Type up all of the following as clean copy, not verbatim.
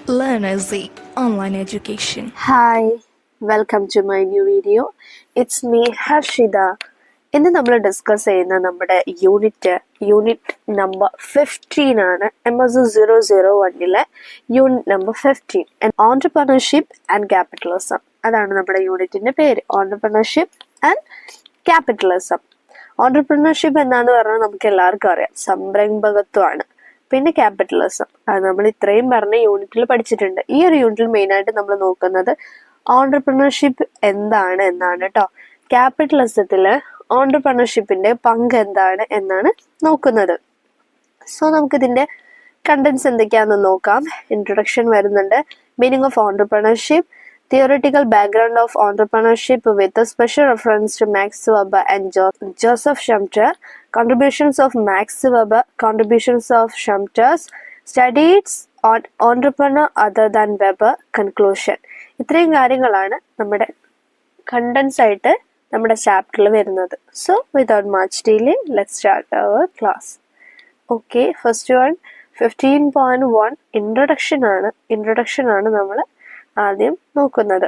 Learn Easy Online Education. Hi, welcome to my new video. It's me Harshida. ഇന്ന് നമ്മൾ discuss ചെയ്യുന്ന നമ്മുടെ unit number 15 ആണ്. MS001 unit number 15 entrepreneurship and capitalism. അതാണ് നമ്മുടെ യൂണിറ്റിന്റെ പേര്, ഓൺട്രപ്രണർഷിപ്പ് ആൻഡ് ക്യാപിറ്റലിസം. ഓൺട്രപ്രണർഷിപ്പ് എന്നാന്ന് പറഞ്ഞാൽ നമുക്ക് എല്ലാവർക്കും അറിയാം, സംരംഭകത്വമാണ്. പിന്നെ ക്യാപിറ്റലിസം, അത് നമ്മൾ ഇത്രയും പറഞ്ഞ യൂണിറ്റിൽ പഠിച്ചിട്ടുണ്ട്. ഈ ഒരു യൂണിറ്റിൽ മെയിനായിട്ട് നമ്മൾ നോക്കുന്നത് ഓൺട്രപ്രണർഷിപ്പ് എന്താണ് എന്നാണ് കേട്ടോ. ക്യാപിറ്റലിസത്തില് ഓൺട്രപ്രണർഷിപ്പിന്റെ പങ്ക് എന്താണ് എന്നാണ് നോക്കുന്നത്. സോ നമുക്കിതിന്റെ കണ്ടന്റ്സ് എന്തൊക്കെയാണെന്ന് നോക്കാം. ഇൻട്രൊഡക്ഷൻ വരുന്നുണ്ട്, meaning of entrepreneurship, theoretical background of entrepreneurship with a special reference to Max Weber and Joseph Schumpeter, contributions of Max Weber, contributions of Schumpeter's studies on entrepreneur other than Weber, conclusion. ഇത്രയും കാര്യങ്ങളാണ് നമ്മുടെ contents ആയിട്ട് നമ്മുടെ ചാപ്റ്ററിൽ വരുന്നത്. So without much delay let's start our class. Okay, first one 15.1 introduction ആണ് നമ്മൾ ആദ്യം നോക്കുന്നത്.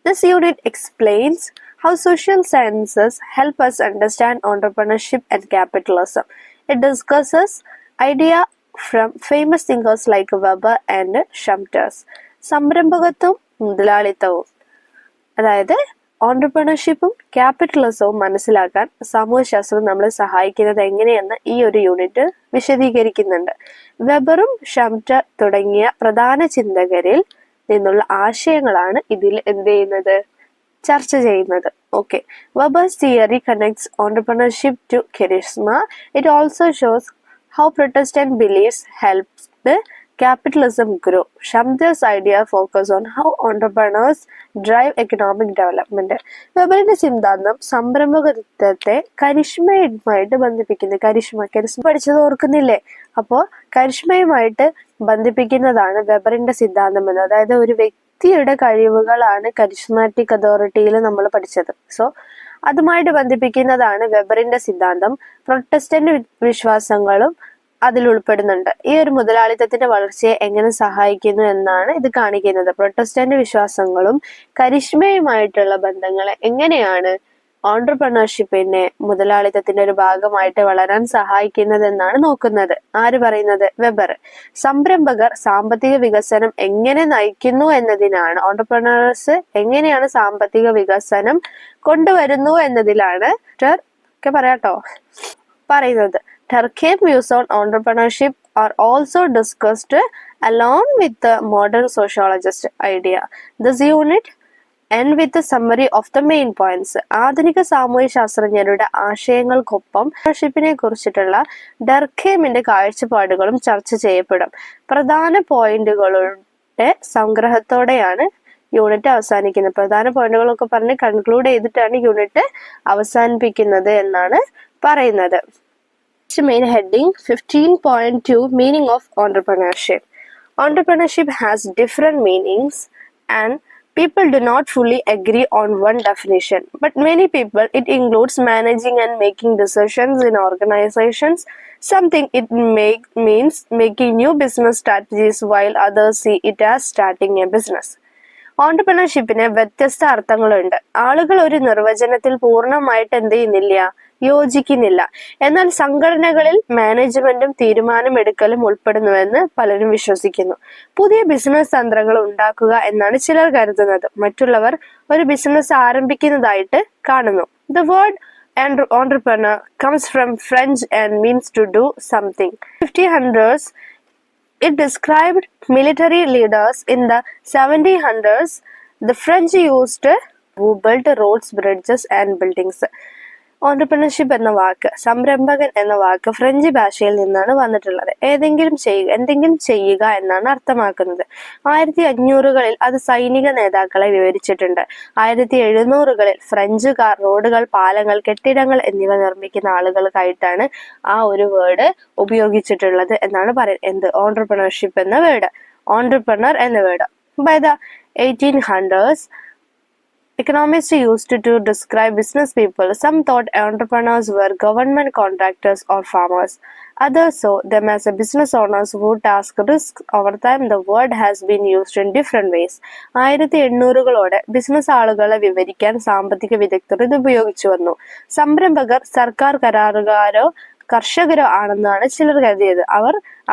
This unit explains how social sciences help us understand entrepreneurship and capitalism. It discusses idea from famous thinkers like Weber and Schumpeter. സംരംഭകത്വവും മുതലാളിത്തവും, അതായത് ഓൺട്രപ്രണർഷിപ്പും ക്യാപിറ്റലിസവും മനസ്സിലാക്കാൻ സാമൂഹ്യശാസ്ത്രം നമ്മളെ സഹായിക്കുന്നത് എങ്ങനെയെന്ന് ഈ ഒരു യൂണിറ്റ് വിശദീകരിക്കുന്നുണ്ട്. വെബറും ഷംറ്റർ തുടങ്ങിയ പ്രധാന ചിന്തകരിൽ നിന്നുള്ള ആശയങ്ങളാണ് ഇതിൽ എന്ത് ചെയ്യുന്നത്, ചർച്ച ചെയ്യുന്നത്. Okay, Weber's theory connects entrepreneurship to charisma. It also shows how Protestant beliefs helped capitalism grow. Schumpeter's idea focus on how entrepreneurs drive economic development. വെബറിന്റെ സിദ്ധാന്തം സംരംഭകത്വത്തെ കരിഷ്മയുമായിട്ട് ബന്ധിപ്പിക്കുന്നു. കരിഷ്മ പഠിച്ചത് ഓർക്കുന്നില്ലേ? അപ്പോൾ കരിഷ്മയുമായിട്ട് ബന്ധിപ്പിക്കുന്നതാണ് വെബറിന്റെ സിദ്ധാന്തം എന്ന്. അതായത് ഒരു വ്യക്തിയുടെ കഴിവുകളാണ് കരിഷ്മാറ്റിക് അതോറിറ്റിയിൽ നമ്മൾ പഠിച്ചത്. സോ അതുമായിട്ട് ബന്ധിപ്പിക്കുന്നതാണ് വെബറിന്റെ സിദ്ധാന്തം. പ്രൊട്ടസ്റ്റന്റ് വിശ്വാസങ്ങളും അതിൽ ഉൾപ്പെടുന്നുണ്ട്. ഈ ഒരു മുതലാളിത്തത്തിന്റെ വളർച്ചയെ എങ്ങനെ സഹായിക്കുന്നു എന്നാണ് ഇത് കാണിക്കുന്നത്. പ്രൊട്ടസ്റ്റന്റ് വിശ്വാസങ്ങളും കരിഷ്മയുമായിട്ടുള്ള ബന്ധങ്ങൾ എങ്ങനെയാണ് ഓൺട്രപ്രണർഷിപ്പിനെ മുതലാളിത്തത്തിന്റെ ഒരു ഭാഗമായിട്ട് വളരാൻ സഹായിക്കുന്നത് എന്നാണ് നോക്കുന്നത്. ആര് പറയുന്നത്? വെബർ. സംരംഭകർ സാമ്പത്തിക വികസനം എങ്ങനെ നയിക്കുന്നു എന്നതിനാണ്, ഓൺട്രപ്രണേഴ്സ് എങ്ങനെയാണ് സാമ്പത്തിക വികസനം കൊണ്ടുവരുന്നു എന്നതിലാണ് ഒക്കെ പറയാട്ടോ പറയുന്നത്. Durkheim views on entrepreneurship are also discussed along with the modern sociologist idea. This unit end with a summary of the main points. ആധുനിക സാമൂഹ്യ ശാസ്ത്രജ്ഞരുടെ ആശയങ്ങൾക്കൊപ്പം ഷിപ്പിനെ കുറിച്ചിട്ടുള്ള ഡർഖേമിന്റെ കാഴ്ചപ്പാടുകളും ചർച്ച ചെയ്യപ്പെടും. പ്രധാന പോയിന്റുകളുടെ സംഗ്രഹത്തോടെയാണ് യൂണിറ്റ് അവസാനിക്കുന്നത്. പ്രധാന പോയിന്റുകളൊക്കെ പറഞ്ഞ് കൺക്ലൂഡ് ചെയ്തിട്ടാണ് യൂണിറ്റ് അവസാനിപ്പിക്കുന്നത് എന്നാണ് പറയുന്നത്. Main heading 15.2 meaning of entrepreneurship. Entrepreneurship has different meanings and people do not fully agree on one definition, but many people it includes managing and making decisions in organizations. Something it means making new business strategies while others see it as starting a business. ഓൺട്രപ്രണർഷിപ്പിന് വ്യത്യസ്ത അർത്ഥങ്ങളുണ്ട്. ആളുകൾ ഒരു നിർവചനത്തിൽ പൂർണ്ണമായിട്ട് എന്ത് ചെയ്യുന്നില്ല, യോജിക്കുന്നില്ല. എന്നാൽ സംഘടനകളിൽ മാനേജ്മെന്റും തീരുമാനമെടുക്കലും ഉൾപ്പെടുന്നുവെന്ന് പലരും വിശ്വസിക്കുന്നു. പുതിയ ബിസിനസ് തന്ത്രങ്ങൾ ഉണ്ടാക്കുക എന്നാണ് ചിലർ കരുതുന്നത്. മറ്റുള്ളവർ ഒരു ബിസിനസ് ആരംഭിക്കുന്നതായിട്ട് കാണുന്നു. The word entrepreneur comes from French and means to do something. 1500s it described military leaders. In the 1700s the French used to build roads, bridges and buildings. Entrepreneurship എന്ന വാക്ക്, സംരംഭകൻ എന്ന വാക്ക് ഫ്രഞ്ച് ഭാഷയിൽ നിന്നാണ് വന്നിട്ടുള്ളത്. എന്തെങ്കിലും ചെയ്യുക എന്നാണ് അർത്ഥമാക്കുന്നത്. 1500കളിൽ അത് സൈനിക നേതാക്കളെ വിവരിച്ചിട്ടുണ്ട്. 1700കളിൽ ഫ്രഞ്ചുകാർ റോഡുകൾ, പാലങ്ങൾ, കെട്ടിടങ്ങൾ എന്നിവ നിർമ്മിക്കുന്ന ആളുകൾക്കായിട്ടാണ് ആ ഒരു വേർഡ് ഉപയോഗിച്ചിട്ടുള്ളത് എന്നാണ് പറയുന്നത്. ഓൺട്രപ്രണർഷിപ്പ് എന്ന വേർഡ്, ഓൺട്രപ്രണർ എന്ന word. By the 1800s Economists used to describe business people. Some thought entrepreneurs were government contractors or farmers. Others saw them as a business owners who take risks. Over time, the word has been used in different ways. 1800-കളോടെ business ആളുകളെ വിവരിക്കാൻ സാമ്പത്തിക വിദഗ്ധർ ഇത് ഉപയോഗിച്ചു വന്നു. സംരംഭകർ സർക്കാർ കരാറുകാരോ കർഷകരോ ആണെന്നാണ് ചിലർ കരുതിയത്.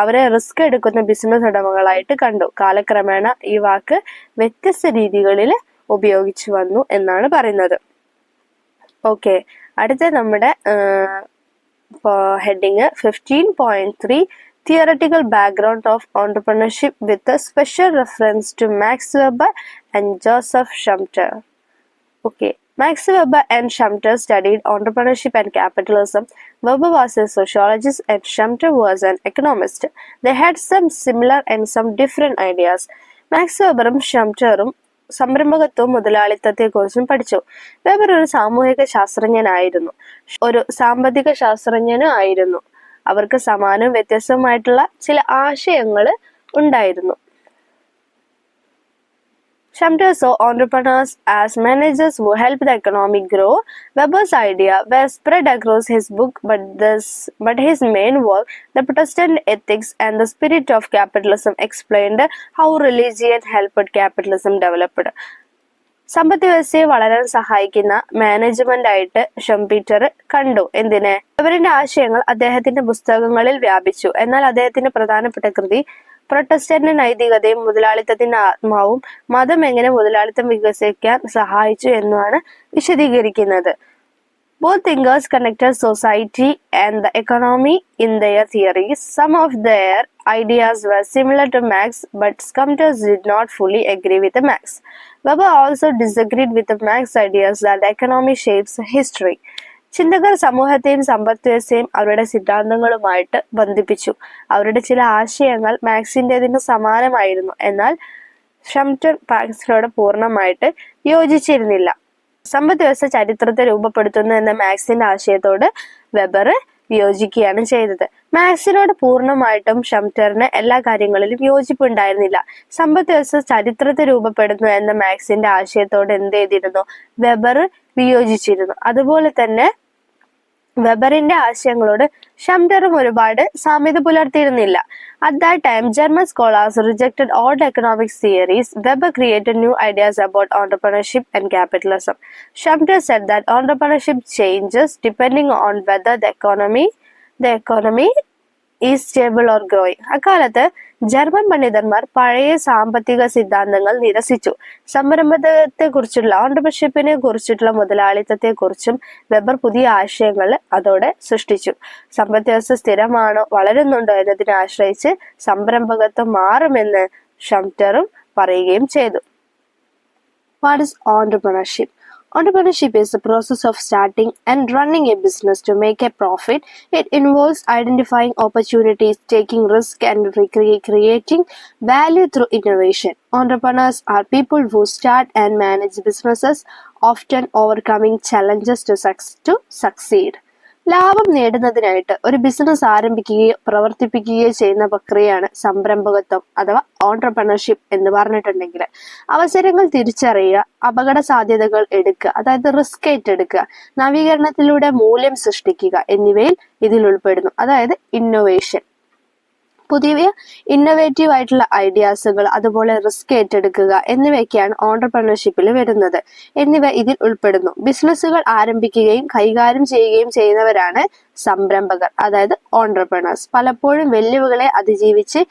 അവരെ റിസ്ക് എടുക്കുന്ന ബിസിനസ് ഉടമകളായിട്ട് കണ്ടു. കാലക്രമേണ ഈ വാക്ക് വ്യത്യസ്ത രീതികളിൽ ഉപയോഗിച്ചു വന്നു എന്നാണ് പറയുന്നത്. ഓക്കെ, അടുത്ത നമ്മുടെ heading 15.3 theoretical background of entrepreneurship with special reference to Max Weber and Joseph Schumpeter. Okay, Max Weber and Sumter studied entrepreneurship and capitalism. Weber was a sociologist and Sumter was an economist. They had some similar and some different ideas. Max Webeറും ഷംറ്ററും സംരംഭകത്വവും മുതലാളിത്തത്തെക്കുറിച്ചും പഠിച്ചു. Weber ഒരു സാമൂഹിക ശാസ്ത്രജ്ഞനായിരുന്നു, ഒരു സാമ്പത്തിക ശാസ്ത്രജ്ഞനും ആയിരുന്നു. അവർക്ക് സമാനവും വ്യത്യസ്തവുമായിട്ടുള്ള ചില ആശയങ്ങൾ ഉണ്ടായിരുന്നു. Sumter saw entrepreneurs as managers who helped the economy grow. Weber's idea were spread across his book, but his main work, The Protestant Ethics and the Spirit of Capitalism, explained how religion helped capitalism develop. സമ്പദ് വ്യവസ്ഥയെ വളരാൻ സഹായിക്കുന്ന management ആയിട്ട് ഷംപീറ്റർ കണ്ടു. എന്തിന്? വെബറിന്റെ ആശയങ്ങൾ അദ്ദേഹത്തിന്റെ പുസ്തകങ്ങളിൽ വ്യാപിച്ചു. എന്നാൽ അദ്ദേഹത്തിന്റെ പ്രധാനപ്പെട്ട കൃതി പ്രൊട്ടസ്റ്റന്റ് നൈതികതയും മുതലാളിത്തത്തിന്റെ ആത്മാവും മതം എങ്ങനെ മുതലാളിത്തം വികസിക്കാൻ സഹായിച്ചു എന്നുമാണ് വിശദീകരിക്കുന്നത്. Both thinkers connected society and the economy in their theories. Some of their ideas were similar to Marx, but Sumter did not fully agree with Marx. Weber also disagreed with Marx's ideas that the economy shapes history. ചിന്തകർ സമൂഹത്തെയും സമ്പദ് വ്യവസ്ഥയും അവരുടെ സിദ്ധാന്തങ്ങളുമായിട്ട് ബന്ധിപ്പിച്ചു. അവരുടെ ചില ആശയങ്ങൾ മാക്സിൻ്റെതിന് സമാനമായിരുന്നു, എന്നാൽ ഷംറ്റർ മാക്സിനോട് പൂർണ്ണമായിട്ട് യോജിച്ചിരുന്നില്ല. സമ്പദ് വ്യവസ്ഥ ചരിത്രത്തെ രൂപപ്പെടുത്തുന്നു എന്ന മാക്സിന്റെ ആശയത്തോട് വെബർ വിയോജിക്കുകയാണ് ചെയ്തത്. മാക്സിനോട് പൂർണ്ണമായിട്ടും ഷംറ്ററിന് എല്ലാ കാര്യങ്ങളിലും യോജിപ്പുണ്ടായിരുന്നില്ല. സമ്പദ് വ്യവസ്ഥ ചരിത്രത്തെ രൂപപ്പെടുന്നു എന്ന മാക്സിന്റെ ആശയത്തോട് എന്ത് ചെയ്തിരുന്നു? വെബർ വിയോജിച്ചിരുന്നു. അതുപോലെ തന്നെ വെബറിന്റെ ആശയങ്ങളോട് ഷംറ്ററും ഒരുപാട് സാമ്യത പുലർത്തിയിരുന്നില്ല. At that time, German scholars rejected old economics theories. Weber created new ideas about entrepreneurship and capitalism. Sumter said that entrepreneurship changes depending on whether the economy is stable or growing. അക്കാലത്ത് German പണ്ഡിതന്മാർ പഴയ സാമ്പത്തിക സിദ്ധാന്തങ്ങൾ നിരസിച്ചു. സംരംഭത്തെക്കുറിച്ചുള്ള ഓൺടർപ്രണർഷിപ്പിനെ കുറിച്ചിട്ടുള്ള മുതലാളിത്തത്തെക്കുറിച്ചും weber പുതിയ ആശയങ്ങൾ അതോടെ സൃഷ്ടിച്ചു. സമ്പദ് വ്യവസ്ഥ സ്ഥിരമാണോ വളരുന്നുണ്ടോ എന്നതിനെ ആശ്രയിച്ച് സംരംഭകത്വം മാറുമെന്ന് ഷംറ്ററും പറയുകയും ചെയ്തു. What is entrepreneurship? Entrepreneurship is the process of starting and running a business to make a profit. It involves identifying opportunities, taking risks, and creating value through innovation. Entrepreneurs are people who start and manage businesses, often overcoming challenges to succeed. ലാഭം നേടുന്നതിനായിട്ട് ഒരു business ആരംഭിക്കുകയോ പ്രവർത്തിപ്പിക്കുകയോ ചെയ്യുന്ന പ്രക്രിയയാണ് സംരംഭകത്വം അഥവാ entrepreneurship എന്ന് പറഞ്ഞിട്ടുണ്ടെങ്കിൽ. അവസരങ്ങൾ തിരിച്ചറിയുക, അപകട സാധ്യതകൾ എടുക്കുക, അതായത് റിസ്ക് ഏറ്റെടുക്കുക, നവീകരണത്തിലൂടെ മൂല്യം സൃഷ്ടിക്കുക എന്നിവയിൽ ഇതിൽ ഉൾപ്പെടുന്നു. അതായത് ഇന്നോവേഷൻ, പുതിയ ഇന്നോവേറ്റീവ് ആയിട്ടുള്ള ഐഡിയാസുകൾ, അതുപോലെ റിസ്ക് ഏറ്റെടുക്കുക എന്നിവയൊക്കെയാണ് ഓൺടർപ്രണർഷിപ്പിൽ വരുന്നത്. എന്നിവ ഇതിൽ ഉൾപ്പെടുന്നു. ബിസിനസ്സുകൾ ആരംഭിക്കുകയും കൈകാര്യം ചെയ്യുകയും ചെയ്യുന്നവരാണ് സംരംഭകർ, അതായത് ഓൺടർപ്രണേഴ്സ്. പലപ്പോഴും വെല്ലുവിളികളെ അതിജീവിച്ച്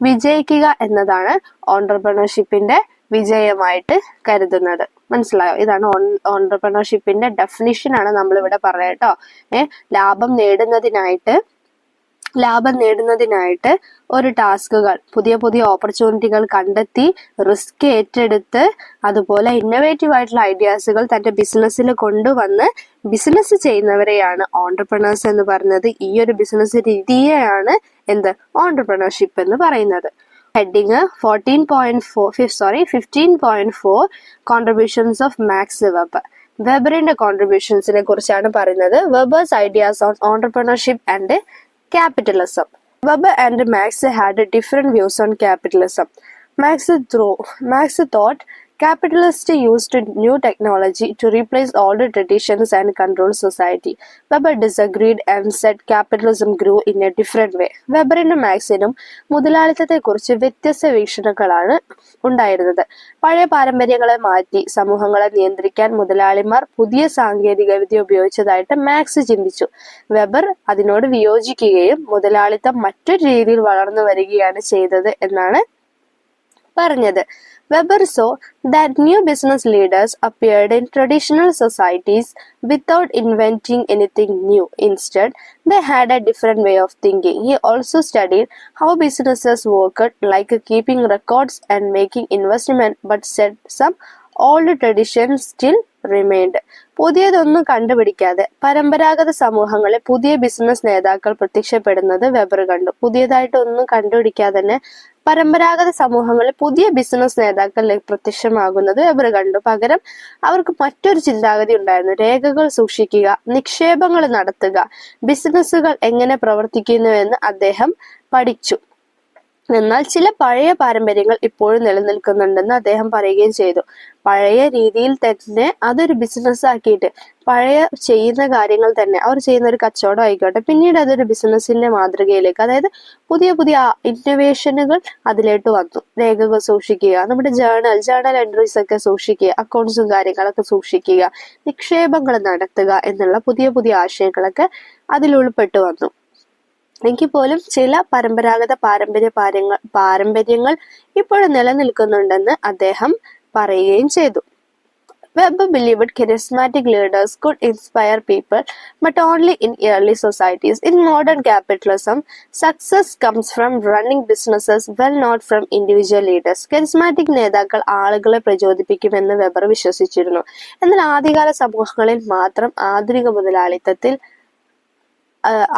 വിജയിക്കുക എന്നതാണ് ഓൺടർപ്രണർഷിപ്പിന്റെ വിജയമായിട്ട് കരുതുന്നത്. മനസ്സിലായോ? ഇതാണ് ഓൺടർപ്രണർഷിപ്പിന്റെ ഡെഫിനിഷൻ ആണ് നമ്മളിവിടെ പറയട്ടോ. ലാഭം നേടുന്നതിനായിട്ട് ഒരു ടാസ്കുകൾ, പുതിയ ഓപ്പർച്യൂണിറ്റികൾ കണ്ടെത്തി റിസ്ക് ഏറ്റെടുത്ത് അതുപോലെ ഇന്നോവേറ്റീവ് ആയിട്ടുള്ള ഐഡിയാസുകൾ തന്റെ ബിസിനസ്സിൽ കൊണ്ടുവന്ന് ബിസിനസ് ചെയ്യുന്നവരെയാണ് ഓൺടർപ്രണേഴ്സ് എന്ന് പറയുന്നത്. ഈ ഒരു ബിസിനസ് രീതിയെയാണ് ഓൺടർപ്രണർഷിപ്പ് എന്ന് പറയുന്നത്. Heading 15.4 contributions of Max Weber. വെബറിന്റെ കോൺട്രിബ്യൂഷൻസിനെ കുറിച്ചാണ് പറയുന്നത്. Weber's ideas on entrepreneurship and capitalism. Weber and Marx had different views on capitalism. Marx thought Capitalists used new technology to replace older traditions and control society. Weber disagreed and said capitalism grew in a different way. വെബറിനും മാക്സിനും മുതലാളിത്തത്തെക്കുറിച്ച് വ്യത്യസ്ത വീക്ഷണങ്ങളാണ് ഉണ്ടായിരുന്നത്. പഴയ പാരമ്പര്യങ്ങളെ മാറ്റി സമൂഹങ്ങളെ നിയന്ത്രിക്കാൻ മുതലാളിമാർ പുതിയ സാങ്കേതികവിദ്യ ഉപയോഗിച്ചതായിട്ട് max ചിന്തിച്ചു. വെബർ അതിനോട് വിയോജിക്കുകയും മുതലാളിത്തം മറ്റൊരു രീതിയിൽ വളർന്നു വരികയാണ് ചെയ്തത് എന്നാണ് പറഞ്ഞത്. Weber saw that new business leaders appeared in traditional societies without inventing anything new. Instead, they had a different way of thinking. He also studied how businesses worked, like keeping records and making investment, but said some old traditions still remained. പുതിയതൊന്നും കണ്ടുപിടിക്കാതെ പരമ്പരാഗത സമൂഹങ്ങളിൽ പുതിയ business നേതാക്കൾ പ്രത്യക്ഷപ്പെടുന്നത് weber കണ്ടു. പുതിയതായിട്ടൊന്നും കണ്ടുപിടിക്കാതെ തന്നെ പരമ്പരാഗത സമൂഹങ്ങളിൽ പുതിയ ബിസിനസ് നേതാക്കൾ പ്രത്യക്ഷമാകുന്നത് വെബർ കണ്ടു. പകരം അവർക്ക് മറ്റൊരു ചിന്താഗതി ഉണ്ടായിരുന്നു. രേഖകൾ സൂക്ഷിക്കുക, നിക്ഷേപങ്ങൾ നടത്തുക, ബിസിനസ്സുകൾ എങ്ങനെ പ്രവർത്തിക്കുന്നുവെന്ന് അദ്ദേഹം പഠിച്ചു. എന്നാൽ ചില പഴയ പാരമ്പര്യങ്ങൾ ഇപ്പോഴും നിലനിൽക്കുന്നുണ്ടെന്ന് അദ്ദേഹം പറയുകയും ചെയ്തു. പഴയ രീതിയിൽ തന്നെ അതൊരു ബിസിനസ് ആക്കിയിട്ട് പഴയ ചെയ്യുന്ന കാര്യങ്ങൾ തന്നെ അവർ ചെയ്യുന്ന ഒരു കച്ചവടം ആയിക്കോട്ടെ, പിന്നീട് അതൊരു ബിസിനസിന്റെ മാതൃകയിലേക്ക്, അതായത് പുതിയ പുതിയ ഇന്നോവേഷനുകൾ അതിലോട്ട് വന്നു. രേഖകൾ സൂക്ഷിക്കുക, നമ്മുടെ ജേണൽ എൻട്രീസ് ഒക്കെ സൂക്ഷിക്കുക, അക്കൗണ്ട്സും കാര്യങ്ങളൊക്കെ സൂക്ഷിക്കുക, നിക്ഷേപങ്ങൾ നടത്തുക എന്നുള്ള പുതിയ പുതിയ ആശയങ്ങളൊക്കെ അതിൽ ഉൾപ്പെട്ടു വന്നു. എങ്കിൽ പോലും ചില പരമ്പരാഗത പാരമ്പര്യങ്ങൾ ഇപ്പോഴും നിലനിൽക്കുന്നുണ്ടെന്ന് അദ്ദേഹം പറയുകയും ചെയ്തു. Weber believed charismatic leaders could inspire people, but only in early societies. In modern capitalism, success comes from running businesses well, not from individual leaders. Charismatic നേതാക്കൾ ആളുകളെ പ്രചോദിപ്പിക്കുമെന്ന് വെബർ വിശ്വസിച്ചിരുന്നു. എന്നാൽ ആദ്യകാല സമൂഹങ്ങളിൽ മാത്രം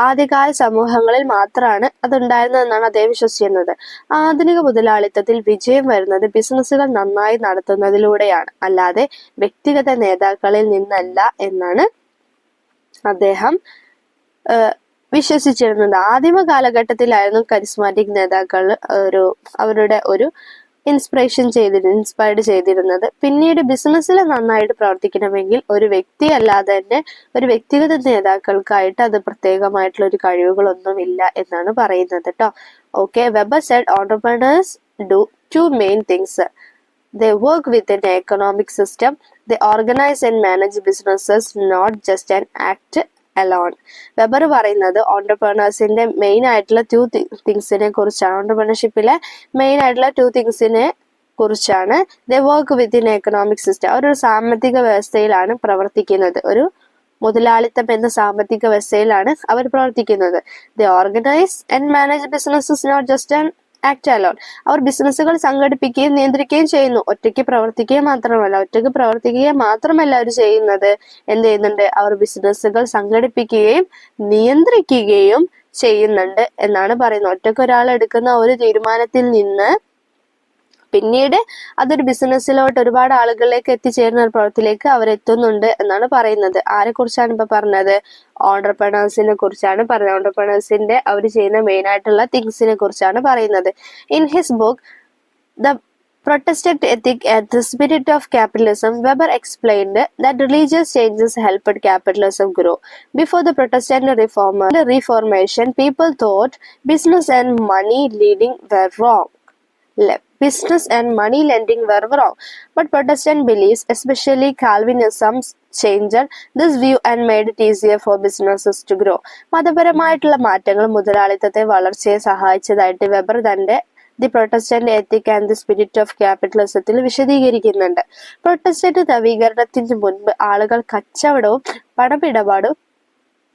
ആദ്യകാല സമൂഹങ്ങളിൽ മാത്രമാണ് അതുണ്ടായിരുന്നതെന്നാണ് അദ്ദേഹം വിശ്വസിച്ചിരുന്നത്. ആധുനിക മുതലാളിത്തത്തിൽ വിജയം വരുന്നത് ബിസിനസ്സുകൾ നന്നായി നടത്തുന്നതിലൂടെയാണ്, അല്ലാതെ വ്യക്തിഗത നേതാക്കളിൽ നിന്നല്ല എന്നാണ് അദ്ദേഹം വിശ്വസിച്ചിരുന്നത്. ആദിമ കാലഘട്ടത്തിലായിരുന്നു കരിസ്മാറ്റിക് നേതാക്കൾ അവരുടെ ഒരു ഇൻസ്പയർഡ് ചെയ്തിരുന്നത്. പിന്നീട് ബിസിനസ്സിൽ നന്നായിട്ട് പ്രവർത്തിക്കണമെങ്കിൽ ഒരു വ്യക്തി അല്ലാതെ തന്നെ ഒരു വ്യക്തിഗത നേതാക്കൾക്കായിട്ട് അത് പ്രത്യേകമായിട്ടുള്ള ഒരു കഴിവുകളൊന്നും ഇല്ല എന്നാണ് പറയുന്നത് കേട്ടോ. Okay, Weber said entrepreneurs do two main things. They work within an economic system. They organize and manage businesses, not just an act alone. Weber പറയുന്നത് ഓണ്ടർപ്രണേഴ്സിന്റെ മെയിൻ ആയിട്ടുള്ള തിങ്സിനെ കുറിച്ചാണ്. ഓണ്ടർപ്രണർഷിപ്പിലെ മെയിൻ ആയിട്ടുള്ള തിങ്സിനെ കുറിച്ചാണ്. ദേ വർക്ക് വിത്തിൻ എക്കണോമിക് സിസ്റ്റം. അവരൊരു സാമ്പത്തിക വ്യവസ്ഥയിലാണ് പ്രവർത്തിക്കുന്നത്. ഒരു മുതലാളിത്തം എന്ന സാമ്പത്തിക വ്യവസ്ഥയിലാണ് അവർ പ്രവർത്തിക്കുന്നത്. They organise and manage businesses, not just an act alone. അവർ ബിസിനസ്സുകൾ സംഘടിപ്പിക്കുകയും നിയന്ത്രിക്കുകയും ചെയ്യുന്നു. ഒറ്റയ്ക്ക് പ്രവർത്തിക്കുക മാത്രമല്ല അവർ ചെയ്യുന്നത്. എന്ത് ചെയ്യുന്നുണ്ട്? അവർ ബിസിനസ്സുകൾ സംഘടിപ്പിക്കുകയും നിയന്ത്രിക്കുകയും ചെയ്യുന്നുണ്ട് എന്നാണ് പറയുന്നത്. ഒറ്റയ്ക്ക് ഒരാൾ എടുക്കുന്ന ഒരു തീരുമാനത്തിൽ നിന്ന് പിന്നീട് അതൊരു ബിസിനസ്സിലോട്ട് ഒരുപാട് ആളുകളിലേക്ക് എത്തിച്ചേരുന്ന ഒരു പ്രവർത്തിയിലേക്ക് അവരെത്തുന്നുണ്ട് എന്നാണ് പറയുന്നത്. ആരെ കുറിച്ചാണ് ഇപ്പൊ പറഞ്ഞത്? ഓണ്ടർപ്രണേഴ്സിനെ കുറിച്ചാണ് പറഞ്ഞത്. ഓണ്ടർപ്രണേഴ്സിന്റെ അവർ ചെയ്യുന്ന മെയിൻ ആയിട്ടുള്ള തിങ്സിനെ കുറിച്ചാണ് പറയുന്നത്. In his book the Protestant Ethic and the Spirit of Capitalism, Weber explained that religious changes helped capitalism grow. Before the Protestant Reformation, people thought business and money lending were wrong. But Protestant beliefs, especially Calvinism, changed this view and made it easier for businesses to grow. മതപരമായിട്ടുള്ള മാറ്റങ്ങൾ മുതലാളിത്തത്തെ വളർച്ചയെ സഹായിച്ചതായിട്ട് Weber തന്റെ the Protestant ethic and the spirit of ക്യാപിറ്റലിസത്തിൽ വിശദീകരിക്കുന്നുണ്ട്. Protestant നവീകരണത്തിന് മുൻപ് ആളുകൾ കച്ചവടവും പണമിടപാടും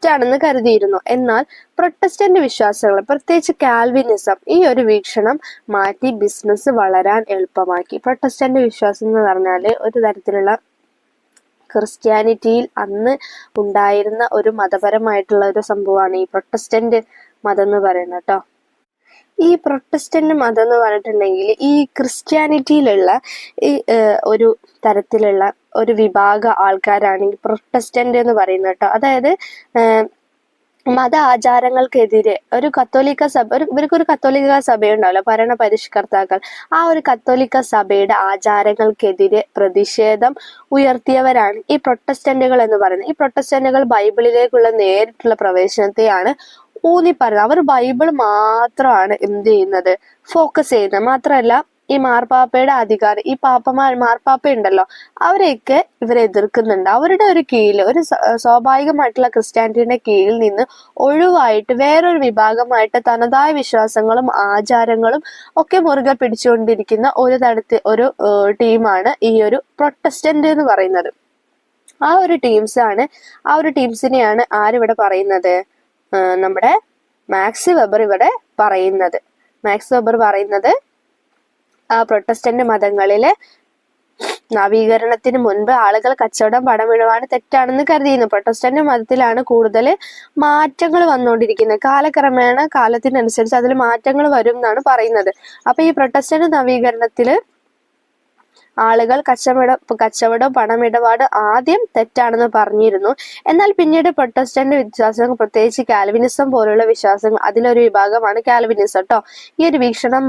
ാണെന്ന് കരുതിയിരുന്നു. എന്നാൽ പ്രൊട്ടസ്റ്റന്റ് വിശ്വാസങ്ങൾ, പ്രത്യേകിച്ച് കാൽവിനിസം, ഈ ഒരു വീക്ഷണം മാറ്റി ബിസിനസ് വളരാൻ എളുപ്പമാക്കി. പ്രൊട്ടസ്റ്റന്റ് വിശ്വാസം എന്ന് പറഞ്ഞാല് ഒരു തരത്തിലുള്ള ക്രിസ്ത്യാനിറ്റിയിൽ അന്ന് ഉണ്ടായിരുന്ന ഒരു മതപരമായിട്ടുള്ള ഒരു സംഭവമാണ് ഈ പ്രൊട്ടസ്റ്റന്റ് മതം എന്ന് പറയുന്നത് കേട്ടോ. ഈ പ്രൊട്ടസ്റ്റന്റ് മതം എന്ന് പറഞ്ഞിട്ടുണ്ടെങ്കിൽ ഈ ക്രിസ്ത്യാനിറ്റിയിലുള്ള ഈ ഒരു തരത്തിലുള്ള ഒരു വിഭാഗ ആൾക്കാരാണ് ഈ പ്രൊട്ടസ്റ്റന്റ് എന്ന് പറയുന്നത് കേട്ടോ. അതായത് മത ആചാരങ്ങൾക്കെതിരെ ഒരു കത്തോലിക്ക സഭ ഇവർക്കൊരു കത്തോലിക്ക സഭയുണ്ടാവല്ലോ, ഭരണ പരിഷ്കർത്താക്കൾ. ആ ഒരു കത്തോലിക്ക സഭയുടെ ആചാരങ്ങൾക്കെതിരെ പ്രതിഷേധം ഉയർത്തിയവരാണ് ഈ പ്രൊട്ടസ്റ്റന്റുകൾ എന്ന് പറയുന്നത്. ഈ പ്രൊട്ടസ്റ്റന്റുകൾ ബൈബിളിലേക്കുള്ള നേരിട്ടുള്ള പ്രവേശനത്തെയാണ് ഊന്നി പറയുന്നത്. അവർ ബൈബിൾ മാത്രമാണ് എന്ത് ചെയ്യുന്നത്, ഫോക്കസ് ചെയ്യുന്നത്. മാത്രമല്ല ഈ മാർപ്പാപ്പയുടെ അധികാരം, ഈ മാർപ്പാപ്പ ഉണ്ടല്ലോ, അവരെയൊക്കെ ഇവരെ എതിർക്കുന്നുണ്ട്. അവരുടെ ഒരു കീഴിൽ, ഒരു സ്വാഭാവികമായിട്ടുള്ള ക്രിസ്ത്യാനിറ്റിയുടെ കീഴിൽ നിന്ന് ഒഴിവായിട്ട് വേറൊരു വിഭാഗമായിട്ട് തനതായ വിശ്വാസങ്ങളും ആചാരങ്ങളും ഒക്കെ മുറുകെ പിടിച്ചുകൊണ്ടിരിക്കുന്ന ഒരു ടീമാണ് ഈ ഒരു പ്രൊട്ടസ്റ്റന്റ് എന്ന് പറയുന്നത്. ആ ഒരു ടീംസിനെയാണ് ആരിവിടെ പറയുന്നത്, നമ്മുടെ മാക്സ് വെബർ ഇവിടെ പറയുന്നത്. മാക്സ് വെബർ പറയുന്നത് ആ പ്രൊട്ടസ്റ്റന്റ് മതങ്ങളിലെ നവീകരണത്തിന് മുൻപ് ആളുകൾ കച്ചവടം പണമിടപാട് തെറ്റാണെന്ന് കരുതിയിരുന്നു. പ്രൊട്ടസ്റ്റന്റ് മതത്തിലാണ് കൂടുതൽ മാറ്റങ്ങൾ വന്നുകൊണ്ടിരിക്കുന്നത്. കാലക്രമേണ കാലത്തിനനുസരിച്ച് അതിൽ മാറ്റങ്ങൾ വരും എന്നാണ് പറയുന്നത്. അപ്പൊ ഈ പ്രൊട്ടസ്റ്റന്റ് നവീകരണത്തില് ആളുകൾ കച്ചവടം പണമിടപാട് ആദ്യം തെറ്റാണെന്ന് പറഞ്ഞിരുന്നു. എന്നാൽ പിന്നീട് പ്രൊട്ടസ്റ്റന്റ് വിശ്വാസങ്ങൾ, പ്രത്യേകിച്ച് കാൽവിനിസം പോലുള്ള വിശ്വാസങ്ങൾ, അതിലൊരു വിഭാഗമാണ് കാൽവിനിസം കേട്ടോ. ഈ ഒരു വീക്ഷണം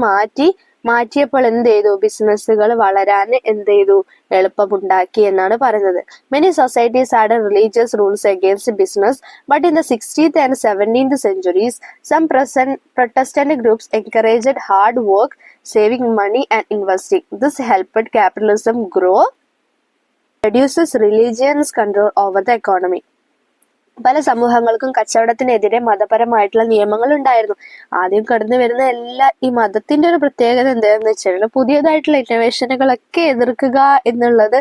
മാറ്റിയപ്പോൾ എന്ത് ചെയ്തു, ബിസിനസ്സുകൾ വളരാൻ എന്ത് ചെയ്തു, എളുപ്പമുണ്ടാക്കി എന്നാണ് പറയുന്നത്. Many societies had religious rules against business, but in the 16th and 17th centuries some Protestant groups encouraged hard work, saving money and investing. This helped capitalism grow, reduces religion's control over the economy. പല സമൂഹങ്ങൾക്കും കച്ചവടത്തിനെതിരെ മതപരമായിട്ടുള്ള നിയമങ്ങൾ ഉണ്ടായിരുന്നു. ആദ്യം കടന്നു വരുന്ന ഈ മതത്തിന്റെ ഒരു പ്രത്യേകത എന്താണെന്ന് വെച്ചാൽ പുതിയതായിട്ടുള്ള ഇന്നോവേഷനുകളൊക്കെ എതിർക്കുക എന്നുള്ളത്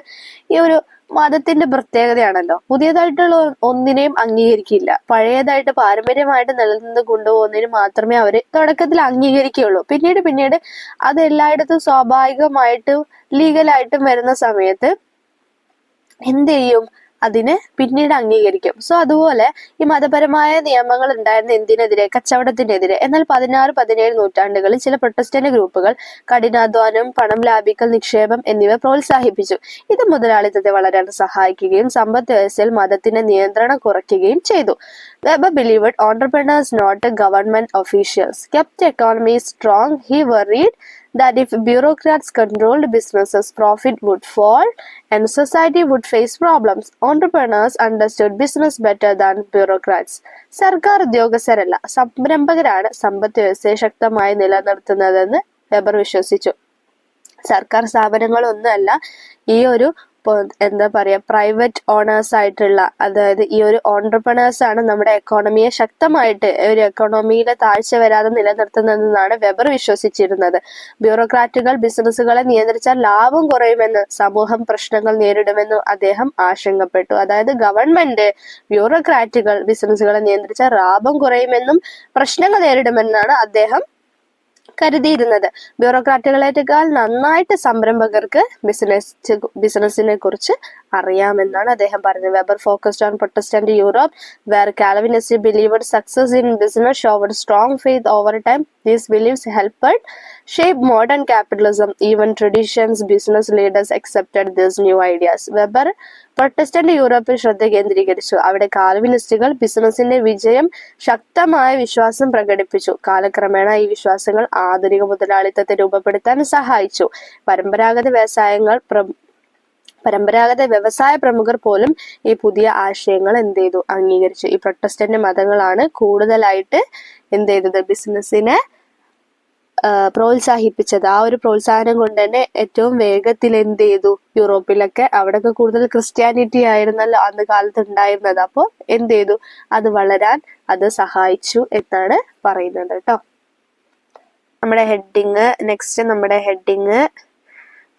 ഈ ഒരു മതത്തിന്റെ പ്രത്യേകതയാണല്ലോ. പുതിയതായിട്ടുള്ള ഒന്നിനെയും അംഗീകരിക്കില്ല. പഴയതായിട്ട് പാരമ്പര്യമായിട്ട് നിലനിന്ന് കൊണ്ടുപോകുന്നതിന് മാത്രമേ അവര് തുടക്കത്തിൽ അംഗീകരിക്കുകയുള്ളൂ. പിന്നീട് അത് എല്ലായിടത്തും സ്വാഭാവികമായിട്ടും ലീഗലായിട്ടും വരുന്ന സമയത്ത് എന്ത് ചെയ്യും, അതിന് പിന്നീട് അംഗീകരിക്കും. സോ അതുപോലെ ഈ മതപരമായ നിയമങ്ങൾ ഉണ്ടായിരുന്ന എന്തിനെതിരെ, കച്ചവടത്തിനെതിരെ. എന്നാൽ 16-17 നൂറ്റാണ്ടുകളിൽ ചില പ്രൊട്ടസ്റ്റന്റ് ഗ്രൂപ്പുകൾ കഠിനാധ്വാനം, പണം ലാഭിക്കൽ, നിക്ഷേപം എന്നിവ പ്രോത്സാഹിപ്പിച്ചു. ഇത് മുതലാളിത്തത്തെ വളരാൻ സഹായിക്കുകയും സമ്പദ് വ്യവസ്ഥയിൽ മതത്തിന്റെ നിയന്ത്രണം കുറയ്ക്കുകയും ചെയ്തു. Weber believed entrepreneurs, not government officials, kept the economy strong. He worried that if bureaucrats controlled businesses, profit would fall and society would face problems. Entrepreneurs understood business better than bureaucrats. സർക്കാർ ഉദ്യോഗസ്ഥരല്ല, സംരംഭകരാണ് സമ്പദ് വ്യവസ്ഥയെ ശക്തമായി നിലനിർത്തുന്നതെന്ന് weber വിശ്വസിച്ചു. സർക്കാർ സ്ഥാപനങ്ങളൊന്നുമല്ല ഈ ഒരു എന്താ പറയാ പ്രൈവറ്റ് ഓണേഴ്സ് ആയിട്ടുള്ള, അതായത് ഈ ഒരു ഓൺട്രപ്രണേഴ്സ് ആണ് നമ്മുടെ എക്കോണമിയെ ശക്തമായിട്ട്, ഒരു എക്കോണമിയിലെ താഴ്ച വരാതെ നിലനിർത്തുന്നതെന്നാണ് വെബർ വിശ്വസിച്ചിരുന്നത്. ബ്യൂറോക്രാറ്റുകൾ ബിസിനസ്സുകളെ നിയന്ത്രിച്ചാൽ ലാഭം കുറയുമെന്ന്, സമൂഹം പ്രശ്നങ്ങൾ നേരിടുമെന്നും അദ്ദേഹം ആശങ്കപ്പെട്ടു. അതായത് ഗവൺമെന്റ്, ബ്യൂറോക്രാറ്റുകൾ ബിസിനസ്സുകളെ നിയന്ത്രിച്ചാൽ ലാഭം കുറയുമെന്നും പ്രശ്നങ്ങൾ നേരിടുമെന്നാണ് അദ്ദേഹം കരുതിയിരുന്നത്. ബ്യൂറോക്രാറ്റുകളേക്കാൾ നന്നായിട്ട് സംരംഭകർക്ക് ബിസിനസിനെ കുറിച്ച് അറിയാമെന്നാണ് അദ്ദേഹം പറഞ്ഞത്. Weber focused on Protestant Europe where Calvinist believed success in business showed strong faith over time. These beliefs helped shape modern capitalism. Even traditions business leaders accepted these new ideas. Weber Protestant യൂറോപ്പിൽ ശ്രദ്ധ കേന്ദ്രീകരിച്ചു. അവിടെ കാൽവിനിസ്റ്റുകൾ ബിസിനസിന്റെ വിജയം ശക്തമായ വിശ്വാസം പ്രകടിപ്പിച്ചു. കാലക്രമേണ ഈ വിശ്വാസങ്ങൾ ആധുനിക മുതലാളിത്തത്തെ രൂപപ്പെടുത്താൻ സഹായിച്ചു. പരമ്പരാഗത വ്യവസായ പ്രമുഖർ പോലും ഈ പുതിയ ആശയങ്ങൾ എന്ത് ചെയ്തു, അംഗീകരിച്ചു. ഈ പ്രൊട്ടസ്റ്റന്റ് മതങ്ങളാണ് കൂടുതലായിട്ട് എന്ത് ചെയ്തത്, ബിസിനസിനെ പ്രോത്സാഹിപ്പിച്ചത്. ആ ഒരു പ്രോത്സാഹനം കൊണ്ട് തന്നെ ഏറ്റവും വേഗത്തിൽ എന്ത് ചെയ്തു, യൂറോപ്പിലൊക്കെ അവിടെയൊക്കെ കൂടുതൽ ക്രിസ്ത്യാനിറ്റി ആയിരുന്നല്ലോ അന്ന് കാലത്ത് ഉണ്ടായിരുന്നത്. അപ്പോൾ എന്ത് ചെയ്തു, അത് വളരാൻ അത് സഹായിച്ചു എന്നാണ് പറയുന്നത് കേട്ടോ. നമ്മുടെ heading